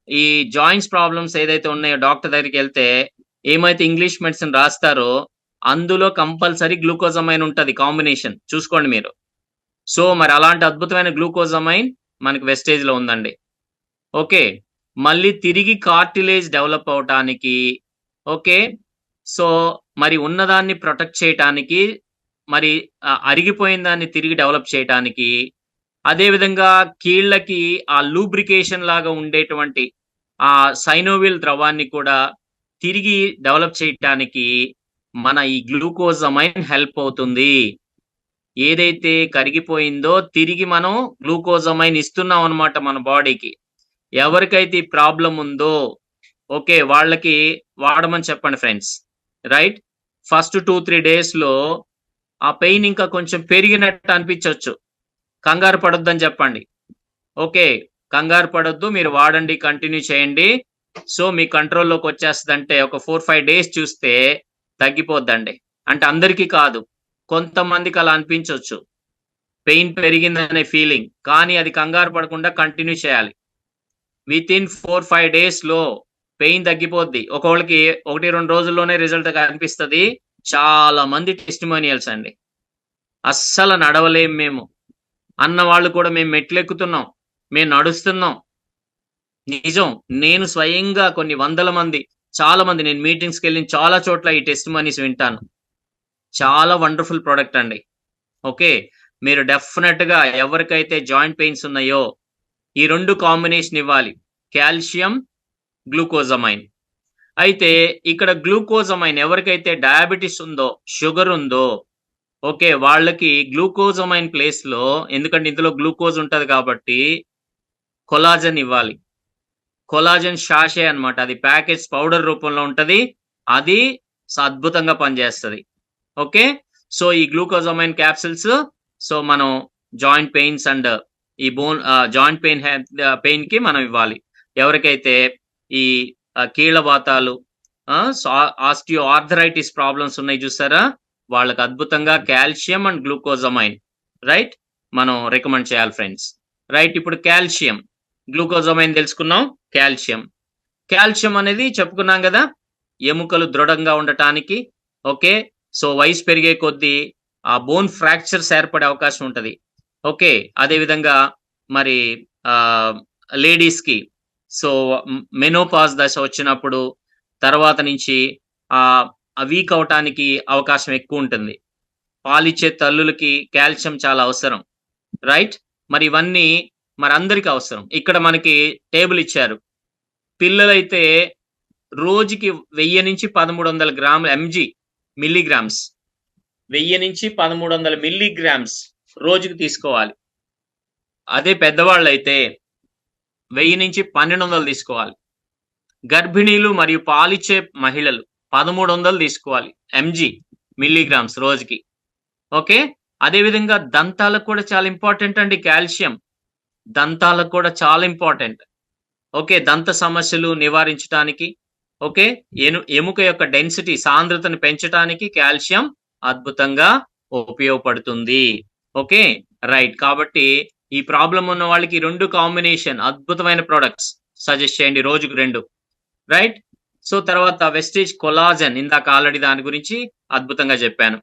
ఈ జాయింట్స్ ప్రాబ్లమ్స్ ఏదైతే ఉన్నాయో డాక్టర్ దగ్గరికెళ్తే ఏమైతే ఇంగ్లీష్ మెడిసిన్ రాస్తారో అందులో కంపల్సరీ గ్లూకోజమైన్ ఉంటది కాంబినేషన్. చూసుకోండి మీరు. సో మరి అలాంటి అద్భుతమైన గ్లూకోజమైన్ మనకి వెస్టేజ్‌లో ఉందండి. ఓకే. మళ్ళీ తిరిగి కార్టిలేజ్ డెవలప్ అవ్వటానికి ఓకే. సో మరి ఉన్నదాన్ని ప్రొటెక్ట్ చేయటానికి మరి అరిగిపోయిన దాన్ని తిరిగి డెవలప్ చేయటానికి అదే విధంగా కీళ్ళకి ఆ లూబ్రికేషన్ లాగా ఉండేటువంటి ఆ సైనోవిల్ ద్రవాన్ని కూడా తిరిగి డెవలప్ చేయటానికి మన ఈ గ్లూకోజమైన్ హెల్ప్ అవుతుంది. ఏదైతే కరిగిపోయిందో తిరిగి మనం గ్లూకోజమైన్ ఇస్తున్నాం అన్నమాట మన బాడీకి. ఎవరికైతే ఈ ప్రాబ్లమ్ ఉందో ఓకే. వాళ్ళకి వాడమని చెప్పండి ఫ్రెండ్స్. రైట్. ఫస్ట్ 2-3 డేస్‌లో ఆ పెయిన్ ఇంకా కొంచెం పెరిగినట్టు అనిపించొచ్చు. కంగారు పడొద్దని చెప్పండి. ఓకే. కంగారు పడొద్దు. మీరు వాడండి. కంటిన్యూ చేయండి. సో మీ కంట్రోల్‌లోకి వచ్చేస్తదంటే ఒక 4-5 డేస్ చూస్తే తగ్గిపోద్దండి. అంటే అందరికీ కాదు. కొంతమందికి అలా అనిపించొచ్చు. పెయిన్ పెరిగిందనే ఫీలింగ్. కానీ అది కంగారు పడకుండా కంటిన్యూ చేయాలి. వితిన్ 4-5 డేస్‌లో పెయిన్ తగ్గిపోద్ది. ఒక్కోళ్ళకి 1-2 రోజుల్లోనే రిజల్ట్ కనిపిస్తది. చాలా మంది టెస్టిమోనియల్స్ అండి. అస్సలు నడవలేం మేము అన్న వాళ్ళు కూడా మేము మెట్లెక్కుతున్నాం. మేము నడుస్తున్నాం. నిజం. నేను స్వయంగా కొన్ని వందల మంది, చాలా మంది నేను మీటింగ్స్‌కెళ్ళిన చాలా చోట్ల ఈ టెస్టిమోనీస్ వింటాను. చాలా వండర్‌ఫుల్ ప్రొడక్ట్ అండి. ఓకే. మీరు డెఫినిట్‌గా ఎవరికైతే జాయింట్ పెయిన్స్ ఉన్నాయో ఈ 2 కాంబినేషన్ ఇవ్వాలి. Calcium, glucosamine. అయితే ఇక్కడ గ్లూకోజమైన్ ఎవరికైతే డయాబెటిస్ ఉందో, షుగర్ ఉందో ఓకే. వాళ్ళకి గ్లూకోజమైన్ ప్లేస్‌లో ఎందుకంటే ఇందులో గ్లూకోజ్ ఉంటది కాబట్టి కొలాజన్ ఇవ్వాలి. కొలాజన్ సాషే అన్నమాట. అది ప్యాకెట్స్ పౌడర్ రూపంలో ఉంటది. అది అద్భుతంగా పనిచేస్తది. ఓకే. సో ఈ గ్లూకోజమైన్ క్యాప్సూల్స్ సో మనం జాయింట్ పెయిన్స్ అండ్ ఈ జాయింట్ పెయిన్‌కి మనం ఇవ్వాలి. ఎవరికైతే ఈ కీళ్ళవాతాలు ఆస్టియో ఆర్థరైటిస్ ప్రాబ్లమ్స్ ఉన్నాయి చూసారా? వాళ్ళకి అద్భుతంగా కాల్షియం అండ్ గ్లూకోజమైన్ రైట్ మనం రికమెండ్ చేయాలి ఫ్రెండ్స్. రైట్. ఇప్పుడు కాల్షియం, గ్లూకోజమైన్ తెలుసుకున్నాం. కాల్షియం. కాల్షియం అనేది చెప్పుకున్నాం కదా! ఎముకలు దృఢంగా ఉండటానికి ఓకే. సో వయసు పెరిగే కొద్దీ ఆ బోన్ ఫ్రాక్చర్స్ ఏర్పడే అవకాశం ఉంటది. ఓకే. అదే విధంగా మరి లేడీస్‌కి సో మెనోపాజ్ దశ వచ్చినప్పుడు తర్వాత నుంచి వీక్ అవ్వటానికి అవకాశం ఎక్కువుంటుంది. పాలిచ్చే తల్లులకి కాల్షియం చాలా అవసరం. రైట్. మరి ఇవన్నీ మరందరికి అవసరం. ఇక్కడ మనకి టేబుల్ ఇచ్చారు. పిల్లలైతే రోజుకి 1000-1300 గ్రాముల మిల్లీగ్రామ్స్ 1000-1300 మిల్లీగ్రామ్స్ రోజుకి తీసుకోవాలి. అదే పెద్దవాళ్ళైతే 1000-1200 తీసుకోవాలి. గర్భిణీలు మరియు పాలిచ్చే మహిళలు 1300 తీసుకోవాలి మిల్లీగ్రామ్స్ రోజుకి. ఓకే. అదే విధంగా దంతాలకు కూడా చాలా ఇంపార్టెంట్ అండి కాల్షియం. దంతాలకు కూడా చాలా ఇంపార్టెంట్. ఓకే. దంత సమస్యలు నివారించటానికి ఓకే. ఎముక యొక్క డెన్సిటీ సాంద్రతను పెంచటానికి కాల్షియం అద్భుతంగా ఉపయోగపడుతుంది. ఓకే. రైట్. కాబట్టి ఈ ప్రాబ్లమ్ ఉన్న వాళ్ళకి 2 కాంబినేషన్ అద్భుతమైన ప్రొడక్ట్స్ సజెస్ట్ చేయండి రోజుకు 2. రైట్. సో తర్వాత వెస్టేజ్ కొలాజన్ ఇందాక ఆల్రెడీ దాని గురించి అద్భుతంగా చెప్పాను.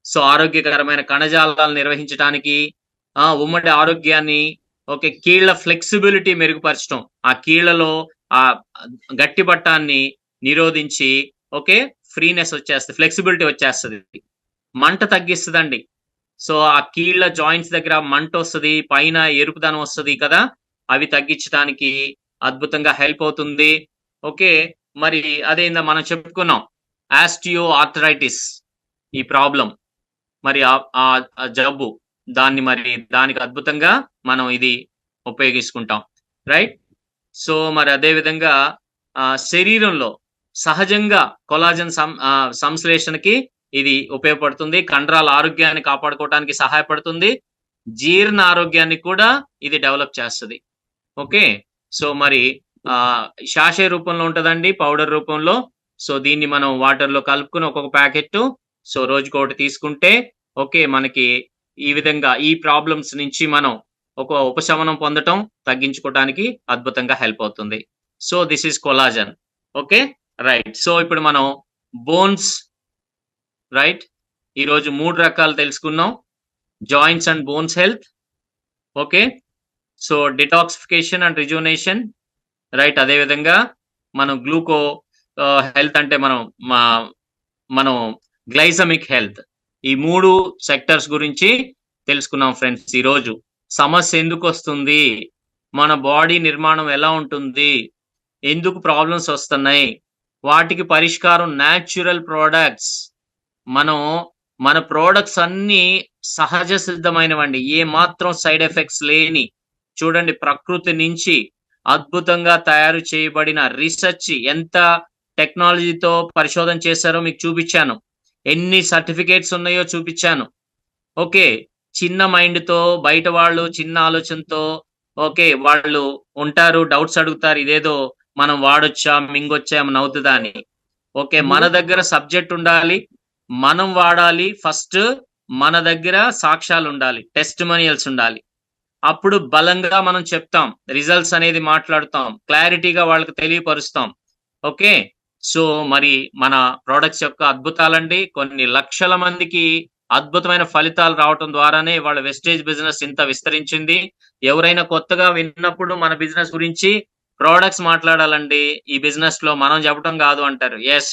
సో ఆరోగ్యకరమైన కణజాలాలను నిర్వహించడానికి ఉమ్మడి ఆరోగ్యాన్ని ఓకే. కీళ్ళ ఫ్లెక్సిబిలిటీ మెరుగుపరచడం. ఆ కీళ్ళలో ఆ గట్టిపట్టాన్ని నిరోధించి ఓకే. ఫ్రీనెస్ వచ్చేస్తది. ఫ్లెక్సిబిలిటీ వచ్చేస్తది. మంట తగ్గిస్తదండి. సో ఆ కీళ్ళ జాయింట్స్ దగ్గర మంటొస్తది. పైన ఎరుపుదనం వస్తది కదా! అవి తగ్గించడానికి అద్భుతంగా హెల్ప్ అవుతుంది. ఓకే. మరి అదేందో మనం చెప్పుకున్నాం. ఆస్టియో ఆర్థరైటిస్ ఈ ప్రాబ్లమ్. మరి ఆ జబ్బు మరి దానికి అద్భుతంగా మనం ఇది ఉపయోగించుకుంటాం. రైట్? సో, మరి అదే విధంగా శరీరంలో సహజంగా కొలాజన్ సంశ్లేషణకి ఇది ఉపయోగపడుతుంది. కండరాల ఆరోగ్యాన్ని కాపాడుకోవడానికి సహాయపడుతుంది. జీర్ణ ఆరోగ్యాన్ని కూడా ఇది డెవలప్ చేస్తది. ఓకే. సో, మరి శాషే రూపంలో ఉంటదండి. పౌడర్ రూపంలో. సో, దీన్ని మనం వాటర్‌లో కలుపుకొని ఒక్కొక్క ప్యాకెట్టు రోజుకొకటి తీసుకుంటే ఓకే. మనకి ఈ విధంగా ఈ ప్రాబ్లమ్స్ నుంచి మనం ఒక ఉపశమనం పొందటం, తగ్గించుకోవటానికి అద్భుతంగా హెల్ప్ అవుతుంది. So, this is collagen. Okay. Right. So, ఇప్పుడు మనం బోన్స్ రైట్. ఈరోజు 3 రకాలు తెలుసుకున్నాం. Joints and bones health. Okay. So, detoxification and rejuvenation right. అదే విధంగా మనం హెల్త్ అంటే మనం గ్లైసమిక్ హెల్త్. ఈ 3 సెక్టర్స్ గురించి తెలుసుకున్నాం ఫ్రెండ్స్ ఈరోజు. సమస్య ఎందుకొస్తుంది? మన బాడీ నిర్మాణం ఎలా ఉంటుంది? ఎందుకు ప్రాబ్లమ్స్ వస్తున్నాయి? వాటికి పరిష్కారం న్యాచురల్ ప్రొడక్ట్స్. మనం మన ప్రొడక్ట్స్ అన్నీ సహజ సిద్ధమైనవండి. ఏ మాత్రం సైడ్ ఎఫెక్ట్స్ లేని చూడండి ప్రకృతి నుంచి అద్భుతంగా తయారు చేయబడిన రీసెర్చ్ ఎంత టెక్నాలజీతో పరిశోధన చేశారో మీకు చూపించాను. ఎన్ని సర్టిఫికేట్స్ ఉన్నాయో చూపించాను. ఓకే. చిన్న మైండ్‌తో బయట వాళ్ళు చిన్న ఆలోచనతో ఓకే. వాళ్ళు ఉంటారు. డౌట్స్ అడుగుతారు. ఇదేదో మనం వాడొచ్చా? మింగొచ్చా? ఏమన్నా అవుతదా అని. ఓకే. మన దగ్గర సబ్జెక్ట్ ఉండాలి. మనం వాడాలి. ఫస్ట్ మన దగ్గర సాక్ష్యాలుండాలి. టెస్టిమోనియల్స్ ఉండాలి. అప్పుడు బలంగా మనం చెప్తాం. రిజల్ట్స్ అనేది మాట్లాడుతాం. క్లారిటీగా వాళ్ళకి తెలియపరుస్తాం. ఓకే. సో, మరి మన ప్రొడక్ట్స్ యొక్క అద్భుతాలండి. కొన్ని లక్షల మందికి అద్భుతమైన ఫలితాలు రావటం ద్వారానే వాళ్ళ వెస్టేజ్ బిజినెస్ ఇంత విస్తరించింది. ఎవరైనా కొత్తగా విన్నప్పుడు మన బిజినెస్ గురించి ప్రొడక్ట్స్ మాట్లాడాలండి. ఈ బిజినెస్‌లో మనం చెప్పటం గాదు అంటారు. యెస్.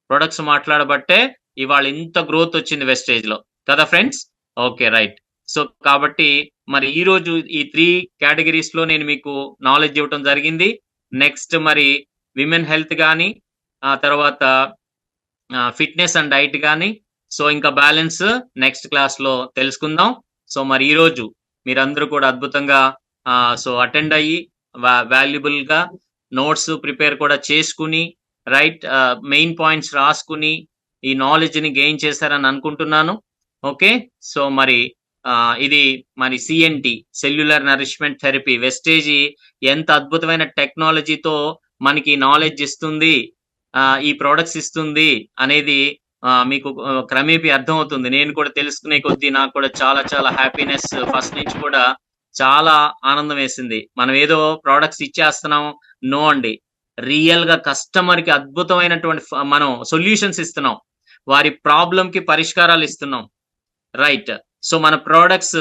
ప్రొడక్ట్స్ మాట్లాడబట్టే ఇవాళ ఇంత గ్రోత్ వచ్చింది వెస్టేజ్‌లో. కదా ఫ్రెండ్స్? ఓకే. రైట్. సో, కాబట్టి మరి ఈరోజు ఈ 3 కేటగరీస్‌లో నేను మీకు నాలెడ్జ్ ఇవ్వటం జరిగింది. నెక్స్ట్ మరి విమెన్ హెల్త్ గాని, ఆ తర్వాత ఫిట్‌నెస్ అండ్ డైట్ గాని, సో, ఇంకా బ్యాలెన్స్ నెక్స్ట్ క్లాస్‌లో తెలుసుకుందాం. సో, మరి ఈరోజు మీరందరూ కూడా అద్భుతంగా అటెండ్ అయ్యి వాల్యుబుల్‌గా నోట్స్ ప్రిపేర్ కూడా చేసుకొని రైట్ మెయిన్ పాయింట్స్ రాసుకొని ఈ నాలెడ్జ్‌ని గెయిన్ చేశారని అనుకుంటున్నాను. ఓకే. సో, మరి ఇది మరి CNT cellular nourishment therapy Vestige ఎంత అద్భుతమైన టెక్నాలజీతో మనకి నాలెడ్జ్ ఇస్తుంది. ఈ ప్రొడక్ట్స్ ఇస్తుంది అనేది మీకు క్రమేపీ అర్థమవుతుంది. నేను కూడా తెలుసుకునే కొద్దీ నాకు కూడా చాలా చాలా హ్యాపీనెస్ ఫస్ట్ నుంచి కూడా చాలా ఆనందం వేసింది. మనం ఏదో ప్రొడక్ట్స్ ఇచ్చేస్తున్నాం. నో అండి. రియల్‌గా కస్టమర్‌కి అద్భుతమైనటువంటి మనం సొల్యూషన్స్ ఇస్తున్నాం. వారి ప్రాబ్లమ్‌కి పరిష్కారాలు ఇస్తున్నాం. రైట్. సో, మన ప్రొడక్ట్స్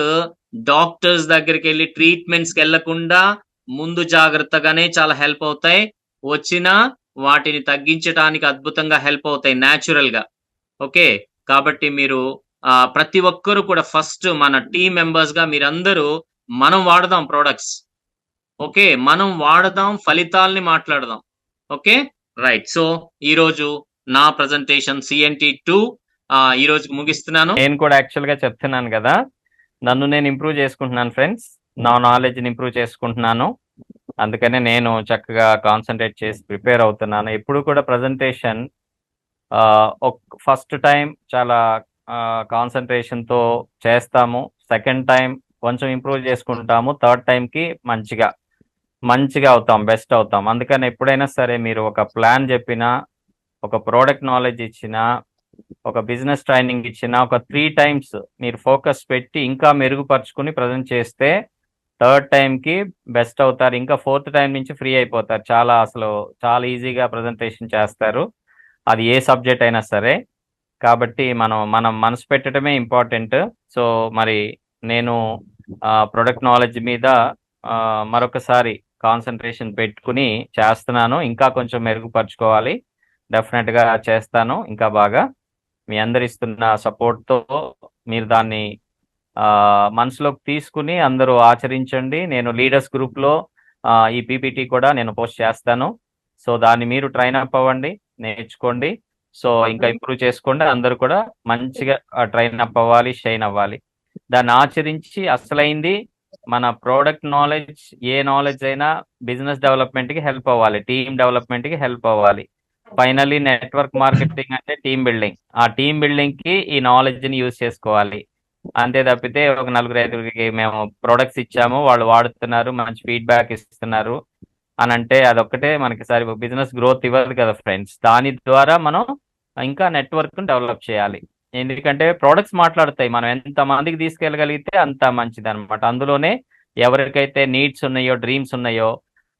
డాక్టర్స్ దగ్గరికెళ్ళి ట్రీట్మెంట్స్‌కెళ్ళకుండా ముందు జాగ్రత్తగానే చాలా హెల్ప్ అవుతాయి. వచ్చినా వాటిని తగ్గించటానికి అద్భుతంగా హెల్ప్ అవుతాయి న్యాచురల్‌గా. ఓకే. కాబట్టి మీరు ప్రతి ఒక్కరు కూడా ఫస్ట్ మన టీమ్ మెంబర్స్‌గా మీరందరూ మనం వాడదాం ప్రొడక్ట్స్. ఓకే. మనం వాడదాం, ఫలితాల్ని మాట్లాడదాం. ఓకే. రైట్. సో, ఈరోజు నా ప్రెజెంటేషన్ సిఎన్‌టి 2 ఈ రోజుకి ముగిస్తున్నాను. నేను కూడా యాక్చువల్‌గా చెప్తున్నాను గదా! నన్ను నేను ఇంప్రూవ్ చేసుకుంటున్నాను ఫ్రెండ్స్. నా నాలెడ్జ్‌ని ఇంప్రూవ్ చేసుకుంటున్నాను. అందుకనే నేను చక్కగా కాన్సంట్రేట్ చేసి ప్రిపేర్ అవుతున్నాను. ఎప్పుడు కూడా ప్రెజెంటేషన్ ఫస్ట్ టైం చాలా కాన్సంట్రేషన్‌తో చేస్తాము. సెకండ్ టైం కొంచెం ఇంప్రూవ్ చేసుకుంటాము. థర్డ్ టైంకి మంచిగా అవుతాం. బెస్ట్ అవుతాం. అందుకని ఎప్పుడైనా సరే మీరు ఒక ప్లాన్ చెప్పినా, ఒక ప్రొడక్ట్ నాలెడ్జ్ ఇచ్చినా, ఒక బిజినెస్ ట్రైనింగ్ ఇచ్చినా ఒక 3 టైమ్స్ మీరు ఫోకస్ పెట్టి ఇంకా మెరుగుపరుచుకొని ప్రజెంట్ చేస్తే థర్డ్ టైంకి బెస్ట్ అవుతారు. ఇంకా ఫోర్త్ టైం నుంచి ఫ్రీ అయిపోతారు. చాలా ఈజీగా ప్రజెంటేషన్ చేస్తారు. అది ఏ సబ్జెక్ట్ అయినా సరే. కాబట్టి మనం మనసు పెట్టడమే ఇంపార్టెంట్. సో, మరి నేను ప్రొడక్ట్ నాలెడ్జ్ మీద మరొకసారి కాన్సంట్రేషన్ పెట్టుకుని చేస్తున్నాను. ఇంకా కొంచెం మెరుగుపరుచుకోవాలి. డెఫినెట్‌గా చేస్తాను ఇంకా బాగా. మీ అందరు ఇస్తున్న సపోర్ట్‌తో మీరు దాన్ని మనసులోకి తీసుకుని అందరూ ఆచరించండి. నేను లీడర్స్ గ్రూప్‌లో ఈ పీపీటీ కూడా నేను పోస్ట్ చేస్తాను. సో దాన్ని మీరు ట్రైన్ అప్ అవ్వండి, నేర్చుకోండి. సో ఇంకా ఇంప్రూవ్ చేసుకోండి. అందరూ కూడా మంచిగా ట్రైన్ అప్ అవ్వాలి, షైన్ అవ్వాలి. దాన్ని ఆచరించి అసలైంది మన ప్రోడక్ట్ నాలెడ్జ్, ఏ నాలెడ్జ్ అయినా బిజినెస్ డెవలప్మెంట్ కి హెల్ప్ అవ్వాలి, టీమ్ డెవలప్మెంట్ కి హెల్ప్ అవ్వాలి. ఫైనల్లీ నెట్వర్క్ మార్కెటింగ్ అంటే టీమ్ బిల్డింగ్. ఆ టీమ్ బిల్డింగ్ కి ఈ నాలెడ్జ్ ని యూజ్ చేసుకోవాలి. అంతే తప్పితే ఒక 4-5 మేము ప్రొడక్ట్స్ ఇచ్చాము, వాళ్ళు వాడుతున్నారు, మంచి ఫీడ్బ్యాక్ ఇస్తున్నారు అని అంటే అదొక్కటే మనకి సరి బిజినెస్ గ్రోత్ ఇవ్వదు కదా ఫ్రెండ్స్. దాని ద్వారా మనం ఇంకా నెట్వర్క్ డెవలప్ చేయాలి. ఎందుకంటే ప్రొడక్ట్స్ మాట్లాడతాయి, మనం ఎంత మందికి తీసుకెళ్ళగలిగితే అంత మంచిది అనమాట. అందులోనే ఎవరికైతే నీడ్స్ ఉన్నాయో, డ్రీమ్స్ ఉన్నాయో,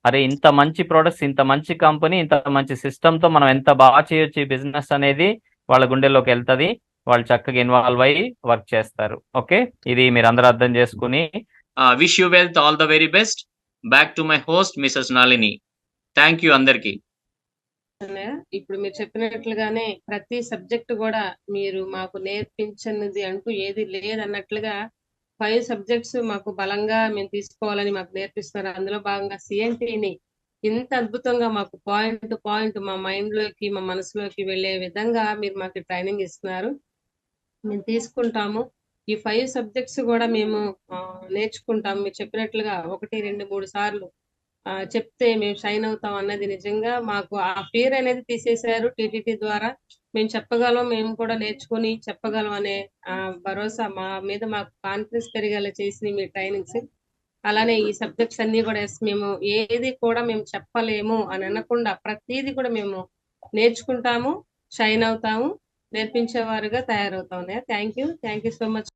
అరే ఇంత మంచి ప్రొడక్ట్స్, ఇంత మంచి కంపెనీ, ఇంత మంచి సిస్టమ్ తో మనం ఎంత బాగా చేయొచ్చు ఈ బిజినెస్ అనేది వాళ్ళ గుండెల్లోకి వెళ్తది. వాళ్ళు చక్కగా ఇన్వాల్వ్ అయ్యి వర్క్ చేస్తారు. ఓకే, ఇది మీరు అందరూ అర్థం చేసుకుని wish you wealth, all the very best. Back to my host Mrs Nalini. Thank you అందరికి. ఇప్పుడు మీరు చెప్పినట్లుగానే ప్రతి సబ్జెక్ట్ కూడా మీరు మాకు నేర్పించినది అంటూ ఏది లేదన్నట్లుగా 5 సబ్జెక్ట్స్ మాకు బలంగా మేము తీసుకోవాలని మాకు నేర్పిస్తున్నారు. అందులో భాగంగా సిఎన్టీని ఇంత అద్భుతంగా మాకు పాయింట్ టు పాయింట్ మా మైండ్ లోకి, మా మనసులోకి వెళ్లే విధంగా మీరు మాకు ట్రైనింగ్ ఇస్తున్నారు. మేము తీసుకుంటాము. ఈ 5 సబ్జెక్ట్స్ కూడా మేము నేర్చుకుంటాము. మీరు చెప్పినట్లుగా 1, 2, 3 సార్లు చెప్తే మేము షైన్ అవుతాం అన్నది నిజంగా మాకు ఆ ఫియర్ అనేది తీసేశారు టీటీటీ ద్వారా. మేము చెప్పగలం, మేము కూడా నేర్చుకుని చెప్పగలం అనే భరోసా మా మీద మాకు కాన్ఫిడెన్స్ పెరిగేలా చేసి మీ ట్రైనింగ్స్. అలానే ఈ సబ్జెక్ట్స్ అన్ని కూడా మేము ఏది కూడా మేము చెప్పలేము అని అనకుండా ప్రతిదీ కూడా మేము నేర్చుకుంటాము, షైన్ అవుతాము, నేర్పించేవారుగా తయారవుతాం. Thank you so much.